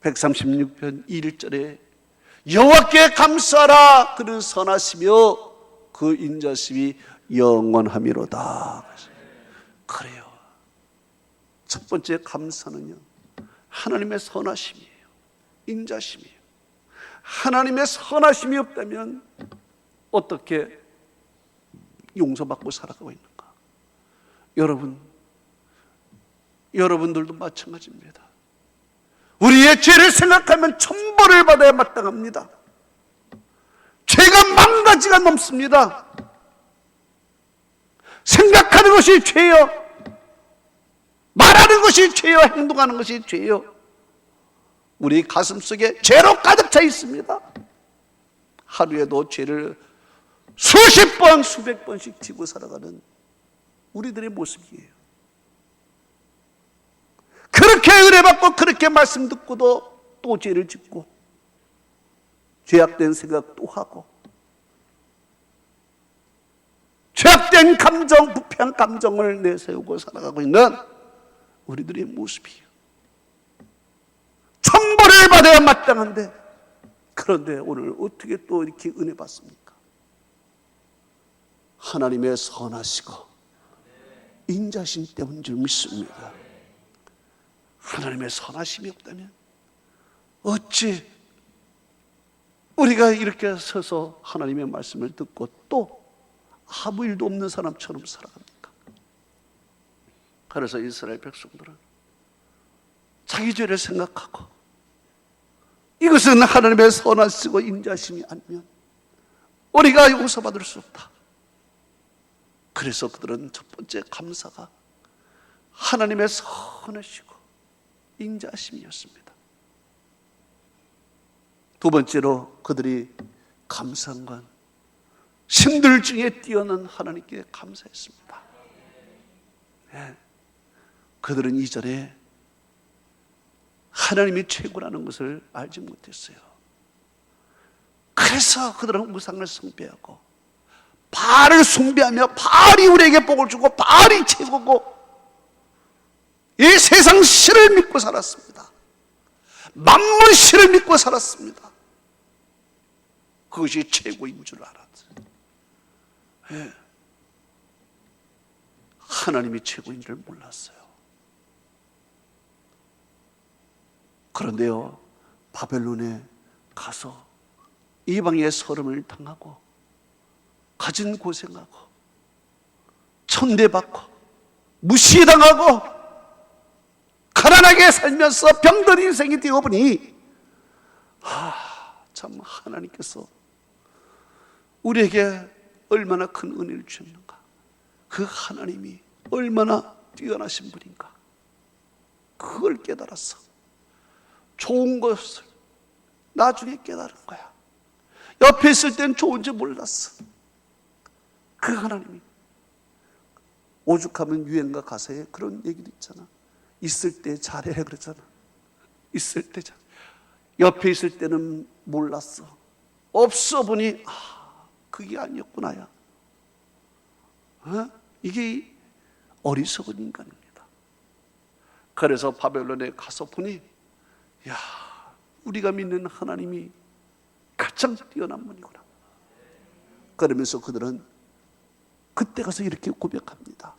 136편 1절에 여호와께 감사하라, 그는 선하시며 그 인자심이 영원하미로다. 그래요. 첫 번째 감사는요, 하나님의 선하심이에요. 인자심이에요. 하나님의 선하심이 없다면 어떻게 용서받고 살아가고 있는가? 여러분들도 마찬가지입니다. 우리의 죄를 생각하면 천벌을 받아야 마땅합니다. 죄가 망가지가 넘습니다. 생각하는 것이 죄요, 말하는 것이 죄요, 행동하는 것이 죄요. 우리 가슴 속에 죄로 가득 차 있습니다. 하루에도 죄를 수십 번, 수백 번씩 지고 살아가는 우리들의 모습이에요. 그렇게 은혜받고 그렇게 말씀 듣고도 또 죄를 짓고 죄악된 생각 또 하고 죄악된 감정, 부패한 감정을 내세우고 살아가고 있는 우리들의 모습이에요. 천벌을 받아야 마땅한데, 그런데 오늘 어떻게 또 이렇게 은혜 받습니까? 하나님의 선하시고 인자심 때문인 줄 믿습니다. 하나님의 선하심이 없다면 어찌 우리가 이렇게 서서 하나님의 말씀을 듣고 또 아무 일도 없는 사람처럼 살아갑니까? 그래서 이스라엘 백성들은 자기 죄를 생각하고 이것은 하나님의 선하시고 인자심이 아니면 우리가 용서받을 수 없다. 그래서 그들은 첫 번째 감사가 하나님의 선하시고 인자심이었습니다. 두 번째로 그들이 감사한 건 신들 중에 뛰어난 하나님께 감사했습니다. 네. 그들은 이전에 하나님이 최고라는 것을 알지 못했어요. 그래서 그들은 우상을 숭배하고 바알을 숭배하며 바알이 우리에게 복을 주고 바알이 최고고 이 세상 신을 믿고 살았습니다. 만물 신을 믿고 살았습니다. 그것이 최고인 줄 알았어요. 네. 하나님이 최고인 줄 몰랐어요. 그런데요, 바벨론에 가서 이방의 서름을 당하고 가진 고생하고 천대받고 무시당하고 가난하게 살면서 병든 인생이 되어보니 참 하나님께서 우리에게 얼마나 큰 은혜를 주셨는가, 그 하나님이 얼마나 뛰어나신 분인가, 그걸 깨달았어. 좋은 것을 나중에 깨달은 거야. 옆에 있을 땐 좋은지 몰랐어. 그 하나님이. 오죽하면 유행가 가사에 그런 얘기도 있잖아. 있을 때 잘해 그러잖아. 있을 때 잘해. 옆에 있을 때는 몰랐어. 없어 보니 그게 아니었구나 야. 이게 어리석은 인간입니다. 그래서 바벨론에 가서 보니 야, 우리가 믿는 하나님이 가장 뛰어난 분이구나. 그러면서 그들은 그때 가서 이렇게 고백합니다.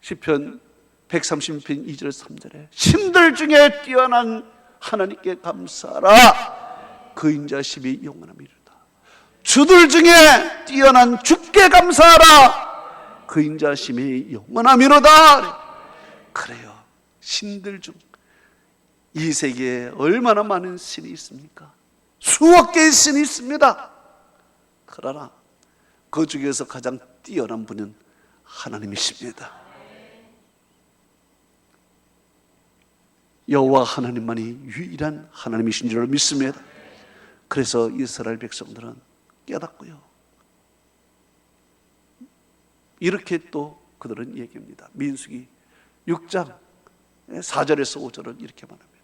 시편 130편 2절 3절에 신들 중에 뛰어난 하나님께 감사하라. 그 인자심이 영원함이로다. 주들 중에 뛰어난 주께 감사하라. 그 인자심이 영원함이로다. 그래요. 신들 중 이 세계에 얼마나 많은 신이 있습니까? 수억 개의 신이 있습니다. 그러나 그 중에서 가장 뛰어난 분은 하나님이십니다. 여호와 하나님만이 유일한 하나님이신 줄 믿습니다. 그래서 이스라엘 백성들은 깨닫고요, 이렇게 또 그들은 얘기합니다. 민수기 6장 4절에서 5절은 이렇게 말합니다.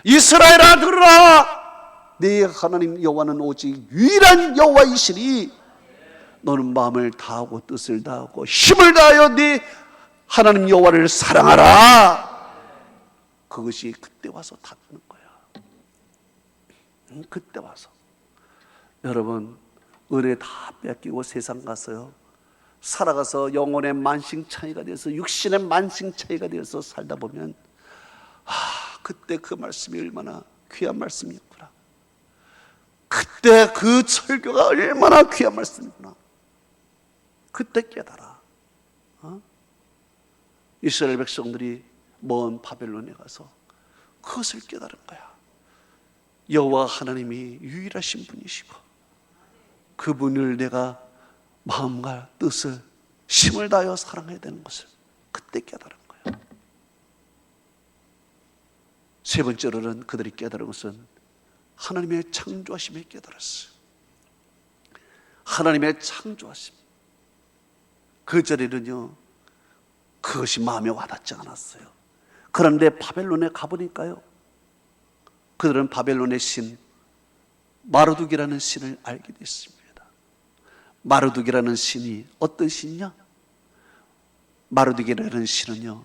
이스라엘아 들으라. 네 하나님 여호와는 오직 유일한 여호와이시니 너는 마음을 다하고 뜻을 다하고 힘을 다하여 네 하나님 여호와를 사랑하라. 그것이 그때 와서 닿는 거야. 그때 와서. 여러분, 은혜 다 뺏기고 세상 가서요, 살아가서 영혼의 만신창이가 되어서 육신의 만신창이가 되어서 살다 보면 그때 그 말씀이 얼마나 귀한 말씀이었구나. 그때 그 설교가 얼마나 귀한 말씀이구나. 그때 깨달아. 이스라엘 백성들이 먼 바벨론에 가서 그것을 깨달은 거야. 여호와 하나님이 유일하신 분이시고 그분을 내가 마음과 뜻을 힘을 다하여 사랑해야 되는 것을 그때 깨달은 거예요. 세 번째로는 그들이 깨달은 것은 하나님의 창조하심에 깨달았어요. 하나님의 창조하심. 그 전에는요 그것이 마음에 와닿지 않았어요. 그런데 바벨론에 가보니까요 그들은 바벨론의 신 마르둑이라는 신을 알게 됐습니다. 마르둑이라는 신이 어떤 신이냐? 마르둑이라는 신은요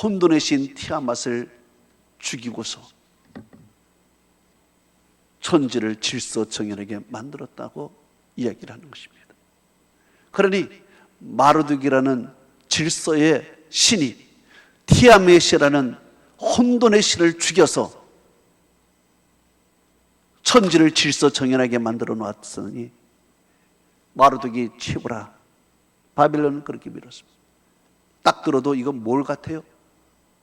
혼돈의 신 티아맛을 죽이고서 천지를 질서정연하게 만들었다고 이야기를 하는 것입니다. 그러니 마르둑이라는 질서의 신이 티아메시라는 혼돈의 신을 죽여서 천지를 질서정연하게 만들어 놨으니 마르둑이 치부라. 바빌론은 그렇게 밀었습니다. 딱 들어도 이건 뭘 같아요?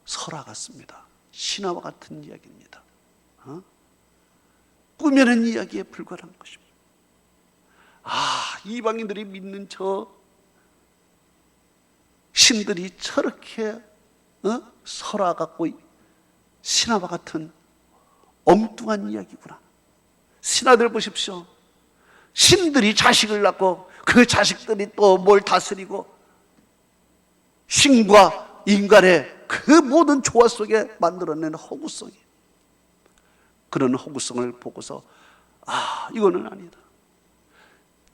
설화 같습니다. 신화와 같은 이야기입니다. 꾸며낸 이야기에 불과한 것입니다. 이방인들이 믿는 저 신들이 저렇게 설화 같고 신화와 같은 엉뚱한 이야기구나. 신하들 보십시오. 신들이 자식을 낳고 그 자식들이 또 뭘 다스리고 신과 인간의 그 모든 조화 속에 만들어낸 허구성이, 그런 허구성을 보고서 이거는 아니다.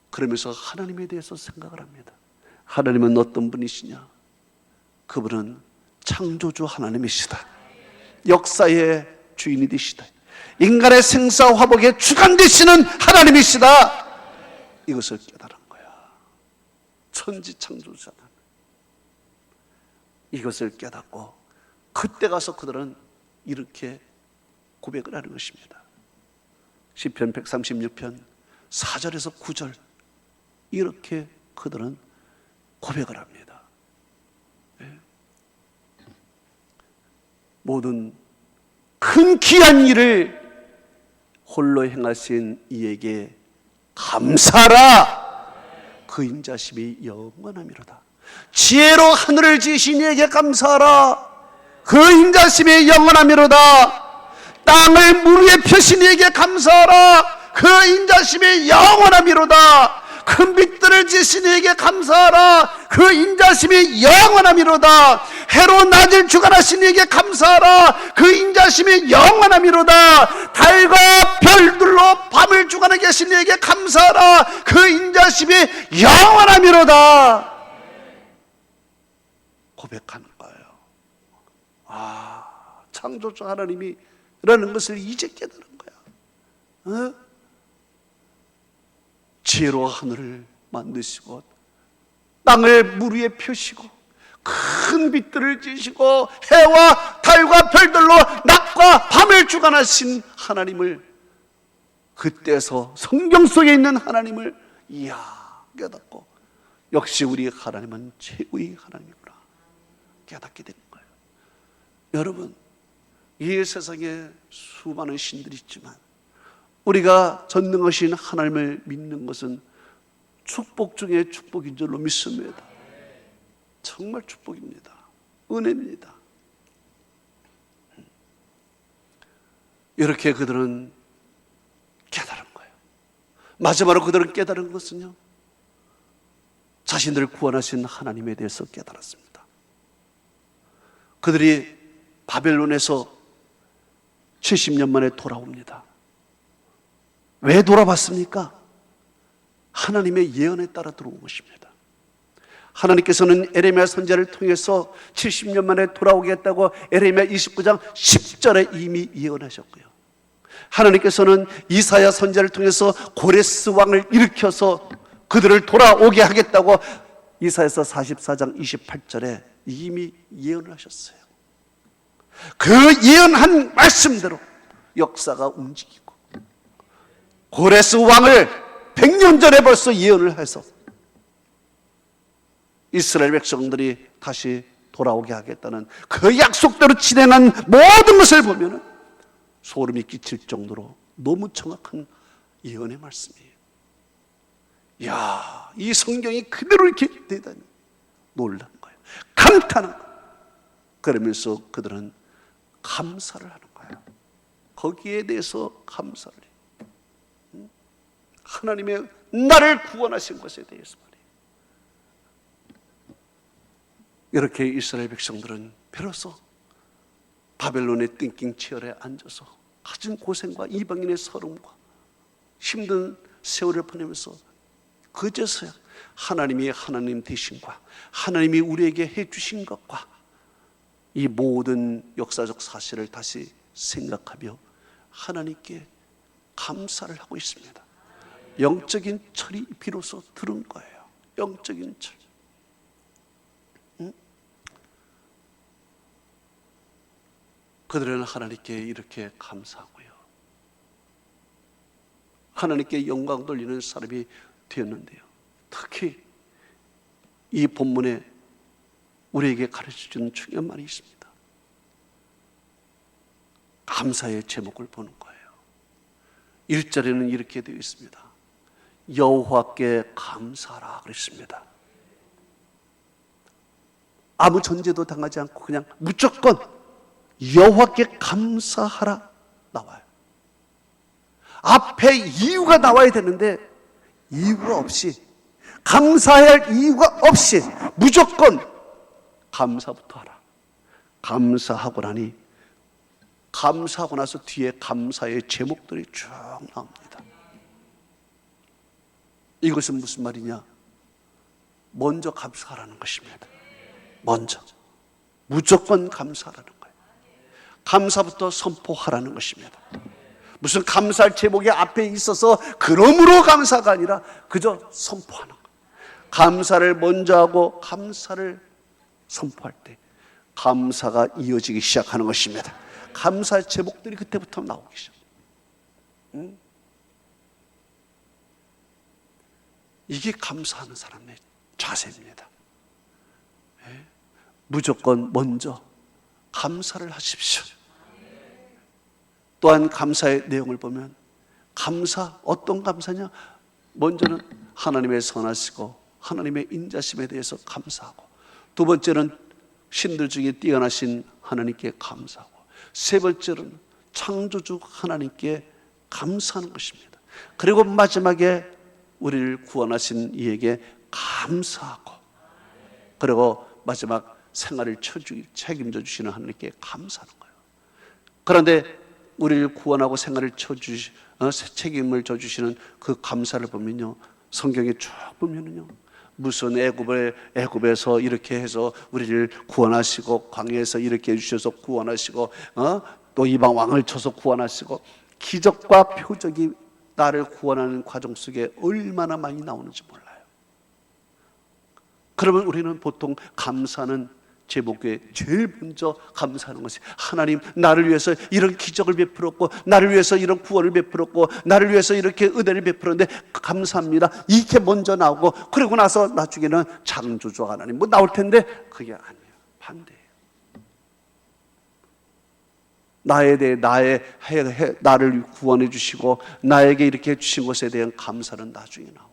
그러면서 하나님에 대해서 생각을 합니다. 하나님은 어떤 분이시냐? 그분은 창조주 하나님이시다. 역사의 주인이 되시다. 인간의 생사 화복의 주관 되시는 하나님이시다. 이것을 깨달은 거야. 천지 창조자 하나님. 이것을 깨닫고 그때 가서 그들은 이렇게 고백을 하는 것입니다. 시편 136편 4절에서 9절 이렇게 그들은 고백을 합니다. 모든 큰 귀한 일을 홀로 행하신 이에게 감사하라. 그 인자심이 영원하미로다. 지혜로 하늘을 지으신 이에게 감사하라. 그 인자심이 영원하미로다. 땅을 물 위에 펴신 이에게 감사하라. 그 인자심이 영원하미로다. 큰 빛들을 지으신 이에게 감사하라. 그 인자심이 영원하미로다. 해로 낮을 주관하신 이에게 감사하라. 그 인자심이 영원하미로다. 달과 별들로 밤을 주관하게 하신 이에게 감사하라. 그 인자심이 영원하미로다. 고백하는 거예요. 창조주 하나님이라는 것을 이제 깨달은 거야. 지혜로 하늘을 만드시고 땅을 물 위에 펴시고 큰 빛들을 지으시고 해와 달과 별들로 낮과 밤을 주관하신 하나님을, 그때서 성경 속에 있는 하나님을 깨닫고 역시 우리 하나님은 최고의 하나님이구나 깨닫게 되는 거예요. 여러분, 이 세상에 수많은 신들이 있지만 우리가 전능하신 하나님을 믿는 것은 축복 중에 축복인 줄로 믿습니다. 정말 축복입니다. 은혜입니다. 이렇게 그들은 깨달은 거예요. 마지막으로 그들은 깨달은 것은요, 자신들을 구원하신 하나님에 대해서 깨달았습니다. 그들이 바벨론에서 70년 만에 돌아옵니다. 왜 돌아왔습니까? 하나님의 예언에 따라 들어온 것입니다. 하나님께서는 에레미야 선지자를 통해서 70년 만에 돌아오겠다고 에레미야 29장 10절에 이미 예언하셨고요. 하나님께서는 이사야 선지자를 통해서 고레스 왕을 일으켜서 그들을 돌아오게 하겠다고 이사야서 44장 28절에 이미 예언을 하셨어요. 그 예언한 말씀대로 역사가 움직이고 고레스 왕을 100년 전에 벌써 예언을 해서 이스라엘 백성들이 다시 돌아오게 하겠다는 그 약속대로 진행한 모든 것을 보면 소름이 끼칠 정도로 너무 정확한 예언의 말씀이에요. 이야, 이 성경이 그대로 이렇게 되다니 놀란 거예요. 감탄한 거예요. 그러면서 그들은 감사를 하는 거예요. 거기에 대해서 감사를 해요. 하나님의 나를 구원하신 것에 대해서 말이에요. 이렇게 이스라엘 백성들은 비로소 바벨론의 띵킹 체어에 앉아서 가진 고생과 이방인의 서름과 힘든 세월을 보내면서 그제서야 하나님이 하나님 되신과 하나님이 우리에게 해주신 것과 이 모든 역사적 사실을 다시 생각하며 하나님께 감사를 하고 있습니다. 영적인 철이 비로소 들은 거예요. 영적인 철. 그들은 하나님께 이렇게 감사하고요, 하나님께 영광 돌리는 사람이 되었는데요, 특히 이 본문에 우리에게 가르쳐주는 중요한 말이 있습니다. 감사의 제목을 보는 거예요. 1절에는 이렇게 되어 있습니다. 여호와께 감사하라 그랬습니다. 아무 전제도 당하지 않고 그냥 무조건 여호와께 감사하라 나와요. 앞에 이유가 나와야 되는데 이유가 없이, 감사해야 할 이유가 없이 무조건 감사부터 하라. 감사하고 나니, 감사하고 나서 뒤에 감사의 제목들이 쭉 나옵니다. 이것은 무슨 말이냐? 먼저 감사하라는 것입니다. 먼저 무조건 감사하라는 거예요. 감사부터 선포하라는 것입니다. 무슨 감사할 제목이 앞에 있어서 그러므로 감사가 아니라 그저 선포하는 거예요. 감사를 먼저 하고 감사를 선포할 때 감사가 이어지기 시작하는 것입니다. 감사의 제목들이 그때부터 나오기 시작합니다. 이게 감사하는 사람의 자세입니다. 무조건 먼저 감사를 하십시오. 또한 감사의 내용을 보면, 감사, 어떤 감사냐? 먼저는 하나님의 선하시고 하나님의 인자심에 대해서 감사하고, 두 번째는 신들 중에 뛰어나신 하나님께 감사하고, 세 번째는 창조주 하나님께 감사하는 것입니다. 그리고 마지막에 우리를 구원하신 이에게 감사하고, 그리고 마지막 생활을 책임져 주시는 하나님께 감사하는 거예요. 그런데 우리를 구원하고 생활을 책임을 져주시는 그 감사를 보면요, 성경에 쭉 보면요, 무슨 애굽에서 이렇게 해서 우리를 구원하시고, 광야에서 이렇게 해주셔서 구원하시고, 또 이방 왕을 쳐서 구원하시고, 기적과 표적이 나를 구원하는 과정 속에 얼마나 많이 나오는지 몰라요. 그러면 우리는 보통 감사는 제목에 제일 먼저 감사하는 것이, 하나님 나를 위해서 이런 기적을 베풀었고, 나를 위해서 이런 구원을 베풀었고, 나를 위해서 이렇게 은혜를 베풀었는데 감사합니다, 이게 먼저 나오고, 그리고 나서 나중에는 창조주 하나님 뭐 나올 텐데, 그게 아니에요. 반대예요. 나에 대해 나를 구원해 주시고 나에게 이렇게 해주신 것에 대한 감사는 나중에 나와,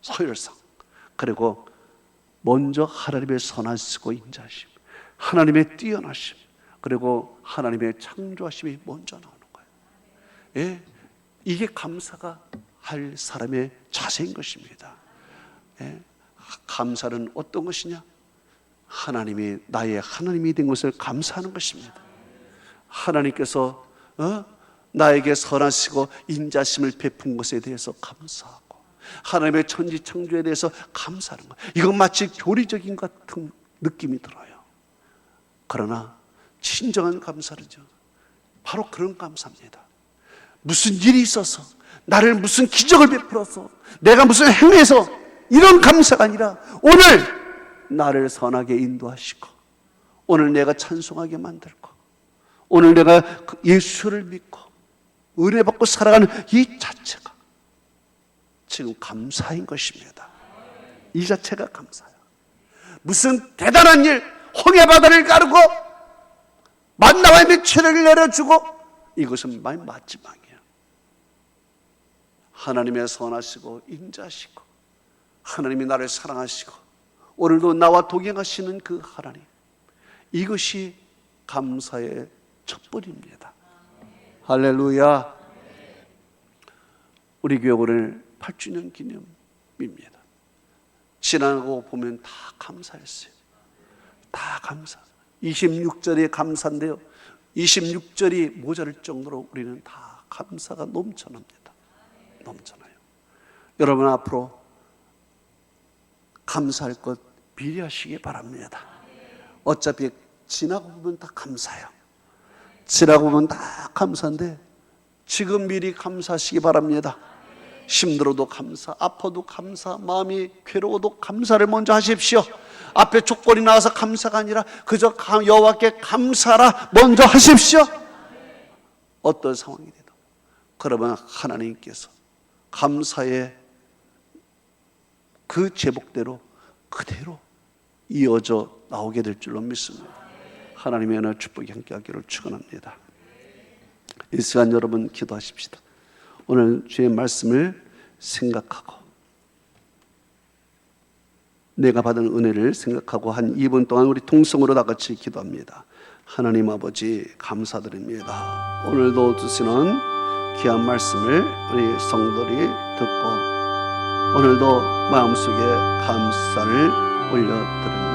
서열상. 그리고 먼저 하나님의 선하시고 인자하심, 하나님의 뛰어나심, 그리고 하나님의 창조하심이 먼저 나오는 거예요. 예, 이게 감사가 할 사람의 자세인 것입니다. 예, 감사는 어떤 것이냐? 하나님이 나의 하나님이 된 것을 감사하는 것입니다. 하나님께서 나에게 선하시고 인자심을 베푼 것에 대해서 감사하고, 하나님의 천지창조에 대해서 감사하는 거예요. 이건 마치 교리적인 것 같은 느낌이 들어요. 그러나 진정한 감사는요, 바로 그런 감사입니다. 무슨 일이 있어서, 나를 무슨 기적을 베풀어서, 내가 무슨 행위에서 이런 감사가 아니라, 오늘 나를 선하게 인도하시고, 오늘 내가 찬송하게 만들고, 오늘 내가 예수를 믿고 은혜 받고 살아가는 이 자체가 지금 감사인 것입니다. 이 자체가 감사예요. 무슨 대단한 일, 홍해바다를 가르고 만나와 밀치를 내려주고, 이것은 마지막이에요. 하나님의 선하시고 인자하시고 하나님이 나를 사랑하시고 오늘도 나와 동행하시는 그 하나님, 이것이 감사의 촛불입니다. 할렐루야. 우리 교회 오늘 8주년 기념입니다. 지나고 보면 다 감사했어요. 다 감사. 26절이 감사인데요, 26절이 모자랄 정도로 우리는 다 감사가 넘쳐납니다. 넘쳐나요. 여러분 앞으로 감사할 것 미리 하시기 바랍니다. 어차피 지나고 보면 다 감사해요. 지나고 보면 다 감사인데 지금 미리 감사하시기 바랍니다. 힘들어도 감사, 아파도 감사, 마음이 괴로워도 감사를 먼저 하십시오. 앞에 조건이 나와서 감사가 아니라 그저 여호와께 감사라 먼저 하십시오. 어떤 상황이 돼도. 그러면 하나님께서 감사의 그 제복대로 그대로 이어져 나오게 될 줄로 믿습니다. 하나님의 은혜와 축복이 함께하기를 축원합니다. 이 시간 여러분 기도하십시다. 오늘 주의 말씀을 생각하고 내가 받은 은혜를 생각하고 한 2분 동안 우리 통성으로 다 같이 기도합니다. 하나님 아버지 감사드립니다. 오늘도 주시는 귀한 말씀을 우리 성도들이 듣고 오늘도 마음속에 감사를 올려드립니다.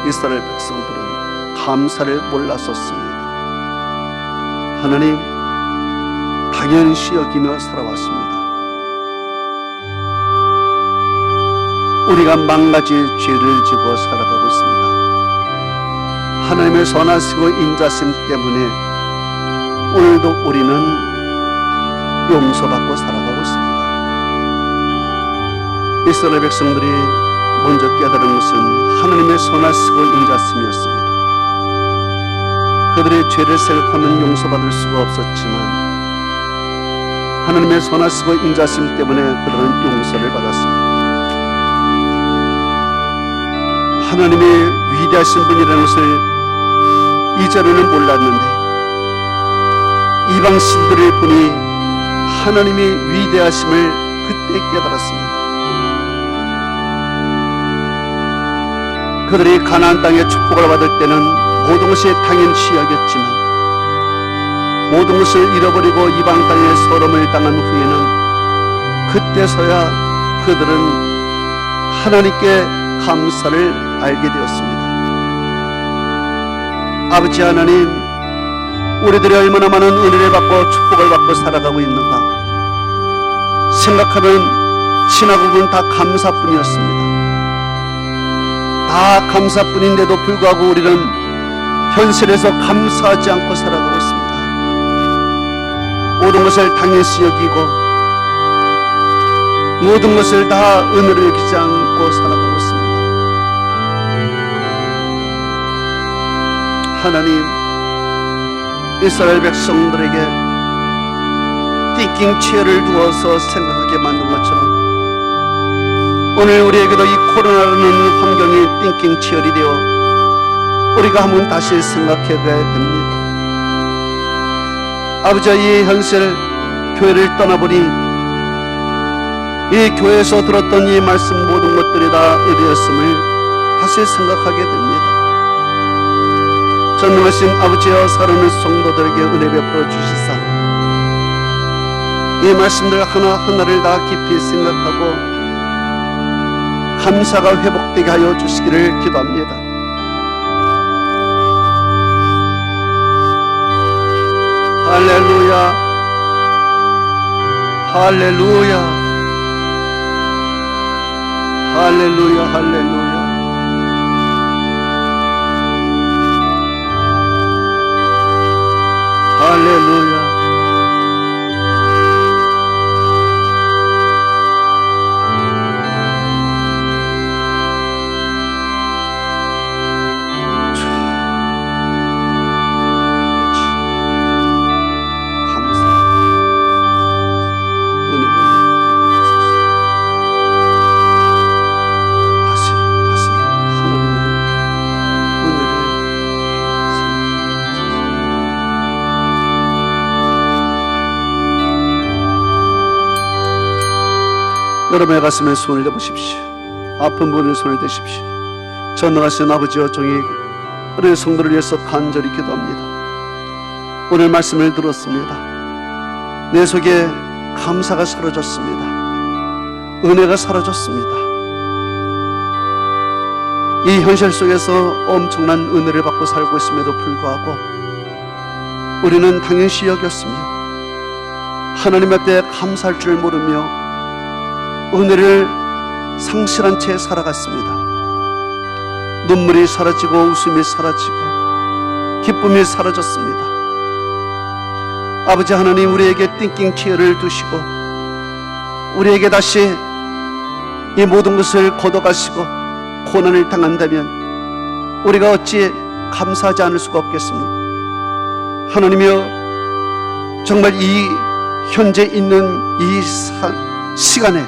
이스라엘 백성들은 감사를 몰랐었습니다. 하나님 당연시 여기며 살아왔습니다. 우리가 만가지 죄를 지고 살아가고 있습니다. 하나님의 선하시고 인자심 때문에 오늘도 우리는 용서받고 살아가고 있습니다. 이스라엘 백성들이 먼저 깨달은 것은 하나님의 선하시고 인자심이었습니다. 그들의 죄를 생각하면 용서받을 수가 없었지만 하나님의 선하시고 인자심 때문에 그들은 용서를 받았습니다. 하나님이 위대하신 분이라는 것을 이전에는 몰랐는데 이방 신들을 보니 하나님이 위대하심을 그때 깨달았습니다. 그들이 가나안 땅에 축복을 받을 때는 모든 것이 당연시 여겼지만 모든 것을 잃어버리고 이방 땅에 서름을 당한 후에는 그때서야 그들은 하나님께 감사를 알게 되었습니다. 아버지 하나님, 우리들이 얼마나 많은 은혜를 받고 축복을 받고 살아가고 있는가 생각하면 지나고 보면 다 감사뿐이었습니다. 다 감사뿐인데도 불구하고 우리는 현실에서 감사하지 않고 살아가고 있습니다. 모든 것을 당연시 여기고 모든 것을 다 은혜로 여기지 않고 살아가고 있습니다. 하나님, 이스라엘 백성들에게 띵킹 체어를 두어서 생각하게 만든 것처럼 오늘 우리에게도 이 코로나라는 환경이 띵킹 체어이 되어 우리가 한번 다시 생각해 봐야 됩니다. 아버지, 이 현실 교회를 떠나보니 이 교회에서 들었던 이 말씀 모든 것들이 다 의리였음을 다시 생각하게 됩니다. 전능하신 아버지여, 사랑하는 성도들에게 은혜 베풀어 주시사 이 말씀들 하나하나를 다 깊이 생각하고 감사가 회복되게 하여 주시기를 기도합니다. 할렐루야, 할렐루야, 할렐루야, 할렐루야. 할렐루야. 감사. 은혜를 다시 여러분의 가슴에 손을 대보십시오. 아픈 분을 손을 대십시오. 전능하신 아버지와 종이 우리 성도를 위해서 간절히 기도합니다. 오늘 말씀을 들었습니다. 내 속에 감사가 사라졌습니다. 은혜가 사라졌습니다. 이 현실 속에서 엄청난 은혜를 받고 살고 있음에도 불구하고 우리는 당연시 여겼으며 하나님 앞에 감사할 줄 모르며 은혜를 상실한 채 살아갔습니다. 눈물이 사라지고 웃음이 사라지고 기쁨이 사라졌습니다. 아버지 하나님, 우리에게 띵킹 치어를 두시고 우리에게 다시 이 모든 것을 걷어가시고 고난을 당한다면 우리가 어찌 감사하지 않을 수가 없겠습니까? 하나님이여, 정말 이 현재 있는 이 시간에,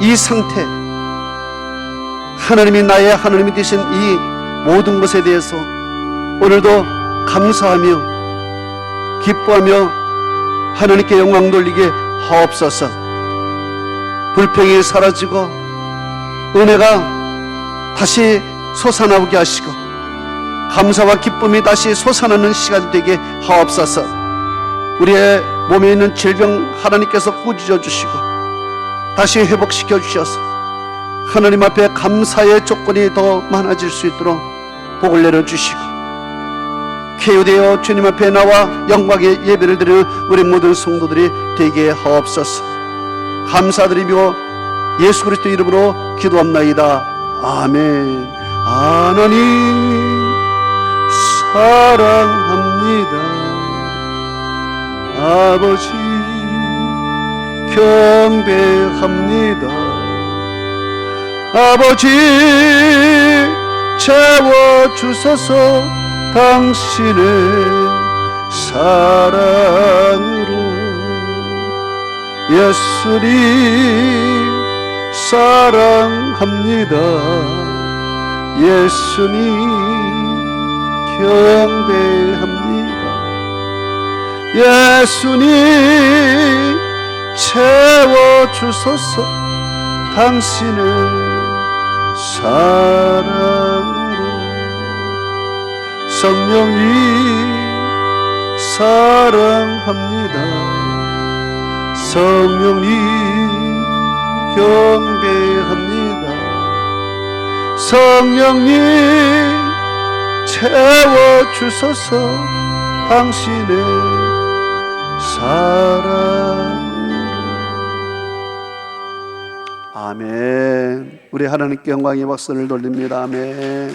이 상태, 하나님이 나의 하나님이 되신 이 모든 것에 대해서 오늘도 감사하며 기뻐하며 하나님께 영광 돌리게 하옵소서. 불평이 사라지고 은혜가 다시 솟아나오게 하시고 감사와 기쁨이 다시 솟아나는 시간이 되게 하옵소서. 우리의 몸에 있는 질병 하나님께서 꾸짖어 주시고 다시 회복시켜 주셔서 하나님 앞에 감사의 조건이 더 많아질 수 있도록 복을 내려주시고 쾌유되어 주님 앞에 나와 영광의 예배를 드리는 우리 모든 성도들이 되게 하옵소서. 감사드리며 예수 그리스도 이름으로 기도합나이다. 아멘. 하나님 사랑합니다. 아버지 경배합니다. 아버지 채워주소서. 당신의 사랑으로 예수님 사랑합니다. 예수님 경배합니다. 예수님 채워주소서. 당신의 사랑으로 성령이 사랑합니다. 성령이 경배합니다. 성령님 채워주소서. 당신의 사랑으로. 아멘. 우리 하나님께 영광의 박수를 돌립니다. 아멘.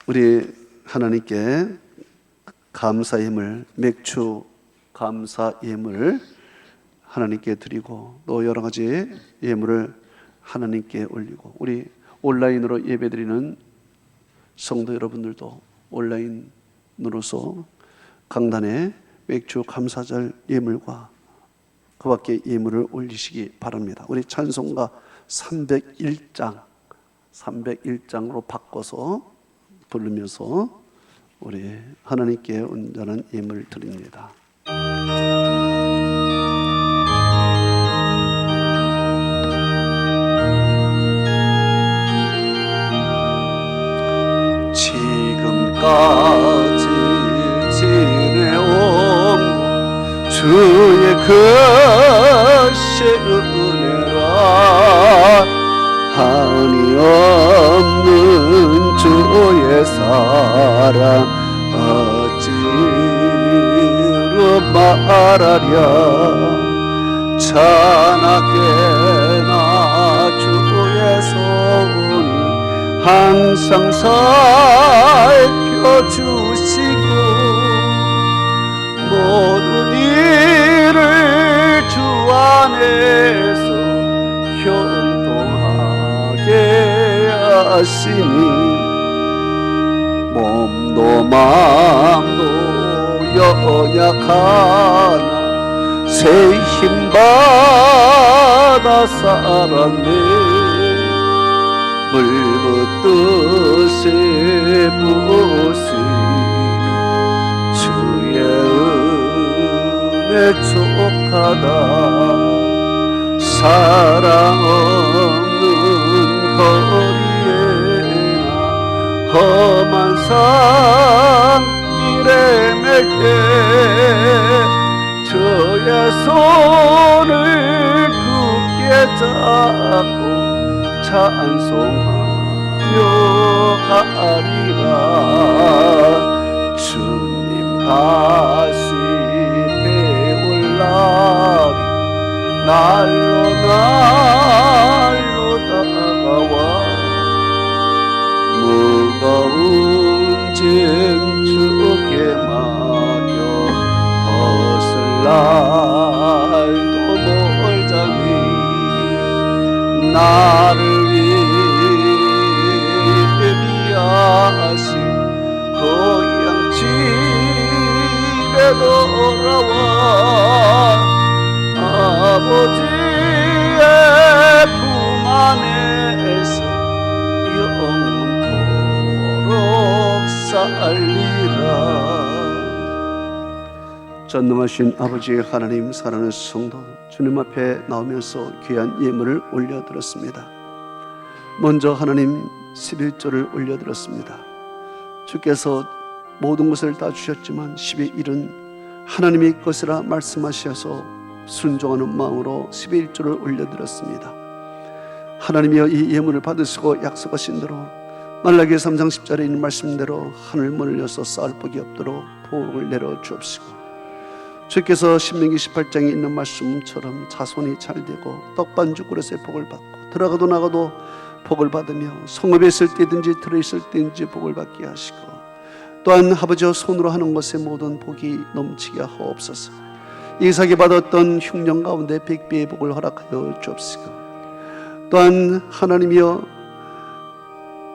우리 하나님께 감사 예물, 맥주 감사 예물 하나님께 드리고 또 여러 가지 예물을 하나님께 올리고 우리 온라인으로 예배드리는 성도 여러분들도 온라인으로서 강단에 맥주 감사절 예물과 그 밖에 예물을 올리시기 바랍니다. 우리 찬송가 301장으로 바꿔서 부르면서 우리 하나님께 온전한 예물을 드립니다. 지금까지 지내온 주의 크신 은혜라 한이 없는 주의 사랑 어찌로 말하랴. 찬하게나 주의 손이 항상 살펴주시고 모든 일을 주 안에서 형통하게 하시니 몸도 마음도 연약하나 새 힘 받아 살았네. 물붓듯이 부으신 주의 촉하다 사랑 없는 거리에나 험한 산길에 맺게 저의 손을 굳게 잡고 찬송하며 가리라 주님 다시 배울 날이 날로 다가와 무거운 짐 주께 맡겨 벗을 날도 멀자니 나를 위해 비하신 고향 집에 돌아와 아버지의 품 안에서 영원토록 살리라. 전능하신 아버지 하나님, 사랑하는 성도, 주님 앞에 나오면서 귀한 예물을 올려드렸습니다. 먼저 하나님 11조를 올려드렸습니다. 주께서 모든 것을 다 주셨지만 11일은 하나님의 것이라 말씀하셔서 순종하는 마음으로 11조를 올려드렸습니다. 하나님이여, 이 예물을 받으시고 약속하신 대로 말라기 3장 10절에 있는 말씀대로 하늘 문을 여서 쌓을 복이 없도록 복을 내려 주옵시고, 주께서 신명기 18장에 있는 말씀처럼 자손이 잘되고 떡반죽 그릇에 복을 받고 들어가도 나가도 복을 받으며 성읍에 있을 때든지 들어있을 때든지 복을 받게 하시고, 또한 아버지와 손으로 하는 것에 모든 복이 넘치게 하옵소서. 이삭이 받았던 흉년 가운데 100배의 복을 허락하여 주옵시고, 또한 하나님이여,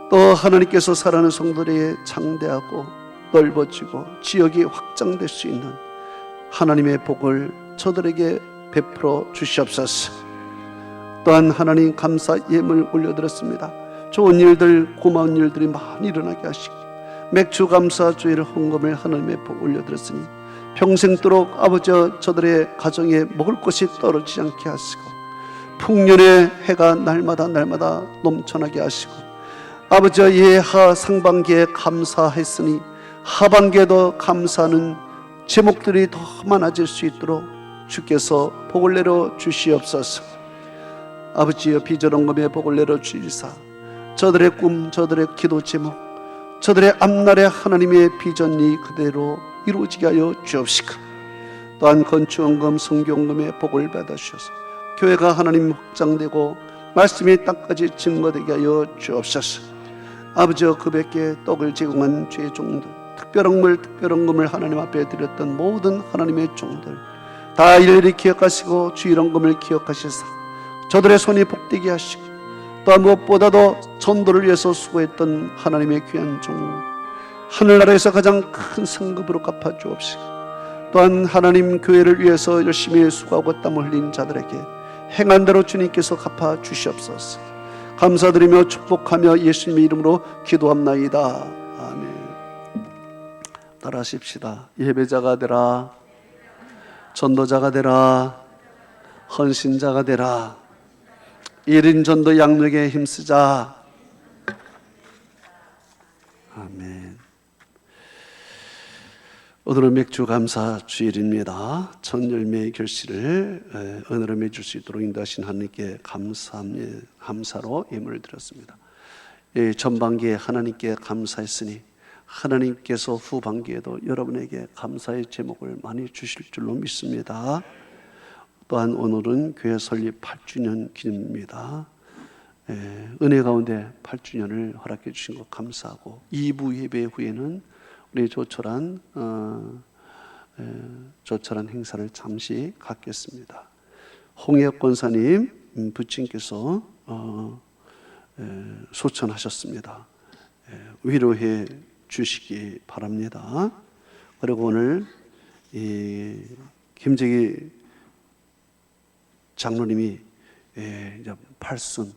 또 하나님께서 살아가는 성도들에게 장대하고 넓어지고 지역이 확장될 수 있는 하나님의 복을 저들에게 베풀어 주시옵소서. 또한 하나님 감사 예물 올려드렸습니다. 좋은 일들, 고마운 일들이 많이 일어나게 하시고, 맥주 감사 주일을 헌금을 하나님의 복 올려드렸으니 평생도록 아버지 저들의 가정에 먹을 것이 떨어지지 않게 하시고, 풍년의 해가 날마다 넘쳐나게 하시고, 아버지 예하 상반기에 감사했으니 하반기에도 감사하는 제목들이 더 많아질 수 있도록 주께서 복을 내려 주시옵소서. 아버지여, 비전언금에 복을 내려 주시사 저들의 꿈, 저들의 기도 제목, 저들의 앞날의 하나님의 비전이 그대로 이루어지게 하여 주옵시고, 또한 건축원금, 성경금에 복을 받아 주셔서 교회가 하나님 확장되고 말씀이 땅까지 증거되게 하여 주옵소서. 아버지여, 그밖에 떡을 제공한 주의 종들, 특별헌금을 하나님 앞에 드렸던 모든 하나님의 종들 다 일일이 기억하시고 주일헌금을 기억하시사 저들의 손이 복되게 하시고, 또한 무엇보다도 전도를 위해서 수고했던 하나님의 귀한 종, 하늘나라에서 가장 큰 상급으로 갚아 주옵시고, 또한 하나님 교회를 위해서 열심히 수고하고 땀 흘린 자들에게 행한 대로 주님께서 갚아 주시옵소서. 감사드리며 축복하며 예수님의 이름으로 기도합나이다. 아멘. 따라하십시다. 예배자가 되라, 전도자가 되라, 헌신자가 되라. 1인 전도 양육에 힘쓰자. 아멘. 오늘은 맥주 감사 주일입니다. 첫 열매의 결실을 은혜로 맺을 수 있도록 인도하신 하나님께 감사로 예물을 드렸습니다. 전반기에 하나님께 감사했으니 하나님께서 후반기에도 여러분에게 감사의 제목을 많이 주실 줄로 믿습니다. 또한 오늘은 교회 설립 8주년 기념입니다. 은혜 가운데 8주년을 허락해 주신 것 감사하고, 2부 예배 후에는 우리 조촐한 행사를 잠시 갖겠습니다. 홍혁 권사님 부친께서 소천하셨습니다. 위로해 주시기 바랍니다. 그리고 오늘 김재기 장로님이 팔순을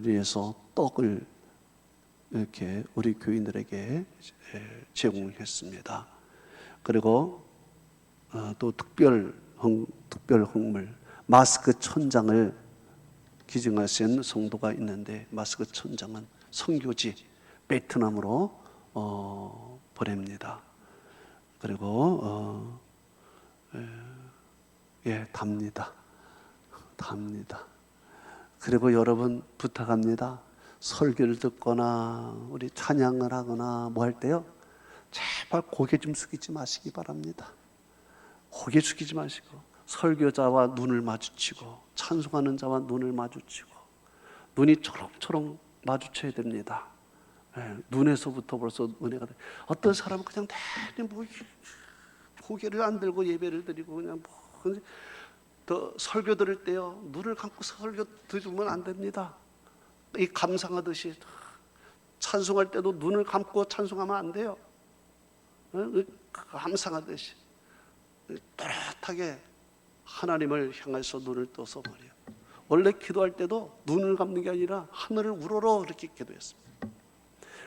위해서 떡을 이렇게 우리 교인들에게 제공했습니다. 그리고 또 특별 헌물 마스크 천장을 기증하신 성도가 있는데, 마스크 천장은 선교지 베트남으로 보냅니다. 그리고 답니다. 그리고 여러분 부탁합니다. 설교를 듣거나 우리 찬양을 하거나 뭐 할 때요, 제발 고개 좀 숙이지 마시기 바랍니다. 고개 숙이지 마시고 설교자와 눈을 마주치고 찬송하는 자와 눈을 마주치고 눈이 초롱초롱 마주쳐야 됩니다. 눈에서부터 벌써 은혜가 돼. 어떤 사람은 그냥 내내 뭐 고개를 안 들고 예배를 드리고 그냥 더 설교 들을 때요, 눈을 감고 설교 들으면 안 됩니다. 이 감상하듯이 찬송할 때도 눈을 감고 찬송하면 안 돼요. 감상하듯이 또렷하게 하나님을 향해서 눈을 떠서 말이에요. 원래 기도할 때도 눈을 감는 게 아니라 하늘을 우러러 이렇게 기도했습니다.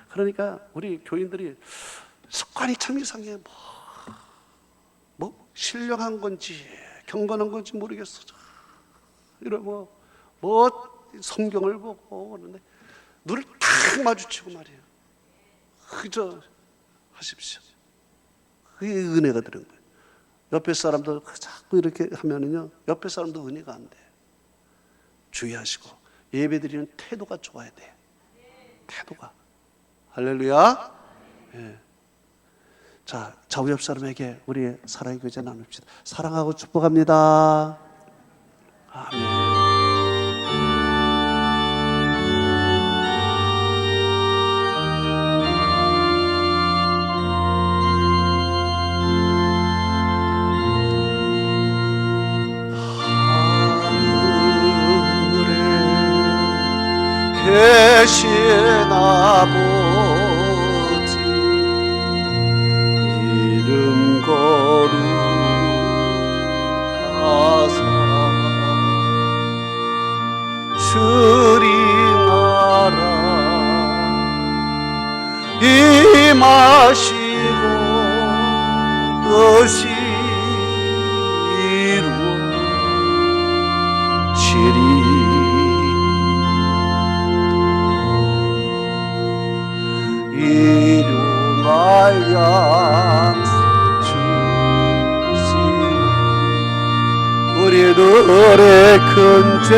그러니까 우리 교인들이 습관이 참 이상해. 뭐 신령한 건지 경건한 건지 모르겠어. 이러고 뭐 성경을 보고 그러는데 눈을 탁 마주치고 말이에요. 그저 하십시오. 그게 은혜가 되는 거예요. 옆에 사람도 자꾸 이렇게 하면은요, 옆에 사람도 은혜가 안 돼. 주의하시고 예배드리는 태도가 좋아야 돼. 태도가. 할렐루야. 예. 자, 좌우 옆 사람에게 우리 사랑의 교제 나눕시다. 사랑하고 축복합니다. 아멘. 계신 아버지 이름 거룩하사 주리 나라 임하시고 뜻이 이루어지리 일용할 양식 주시고 우리들의 큰 죄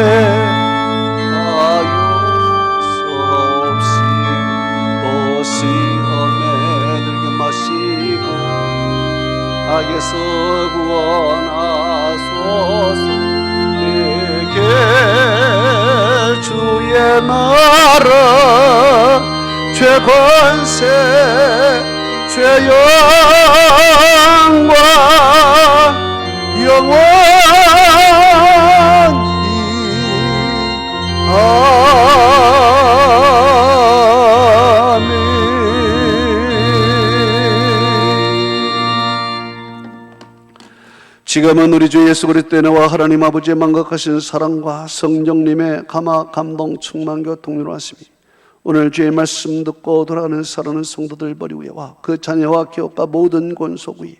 하옵시고 또 시험에 들게 마시고 악에서 구원하소서. 내게 주의 나라 죄권세 죄영광 영원히 아멘. 지금은 우리 주 예수 그리스도의 은혜와 하나님 아버지의 만각하신 사랑과 성령님의 감화 감동 충만 교통으로 하심이 오늘 주의 말씀 듣고 돌아가는 살아가는 성도들 머리 위에 와 그 자녀와 기업과 모든 권속 위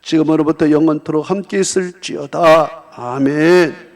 지금으로부터 영원토록 함께 있을지어다. 아멘.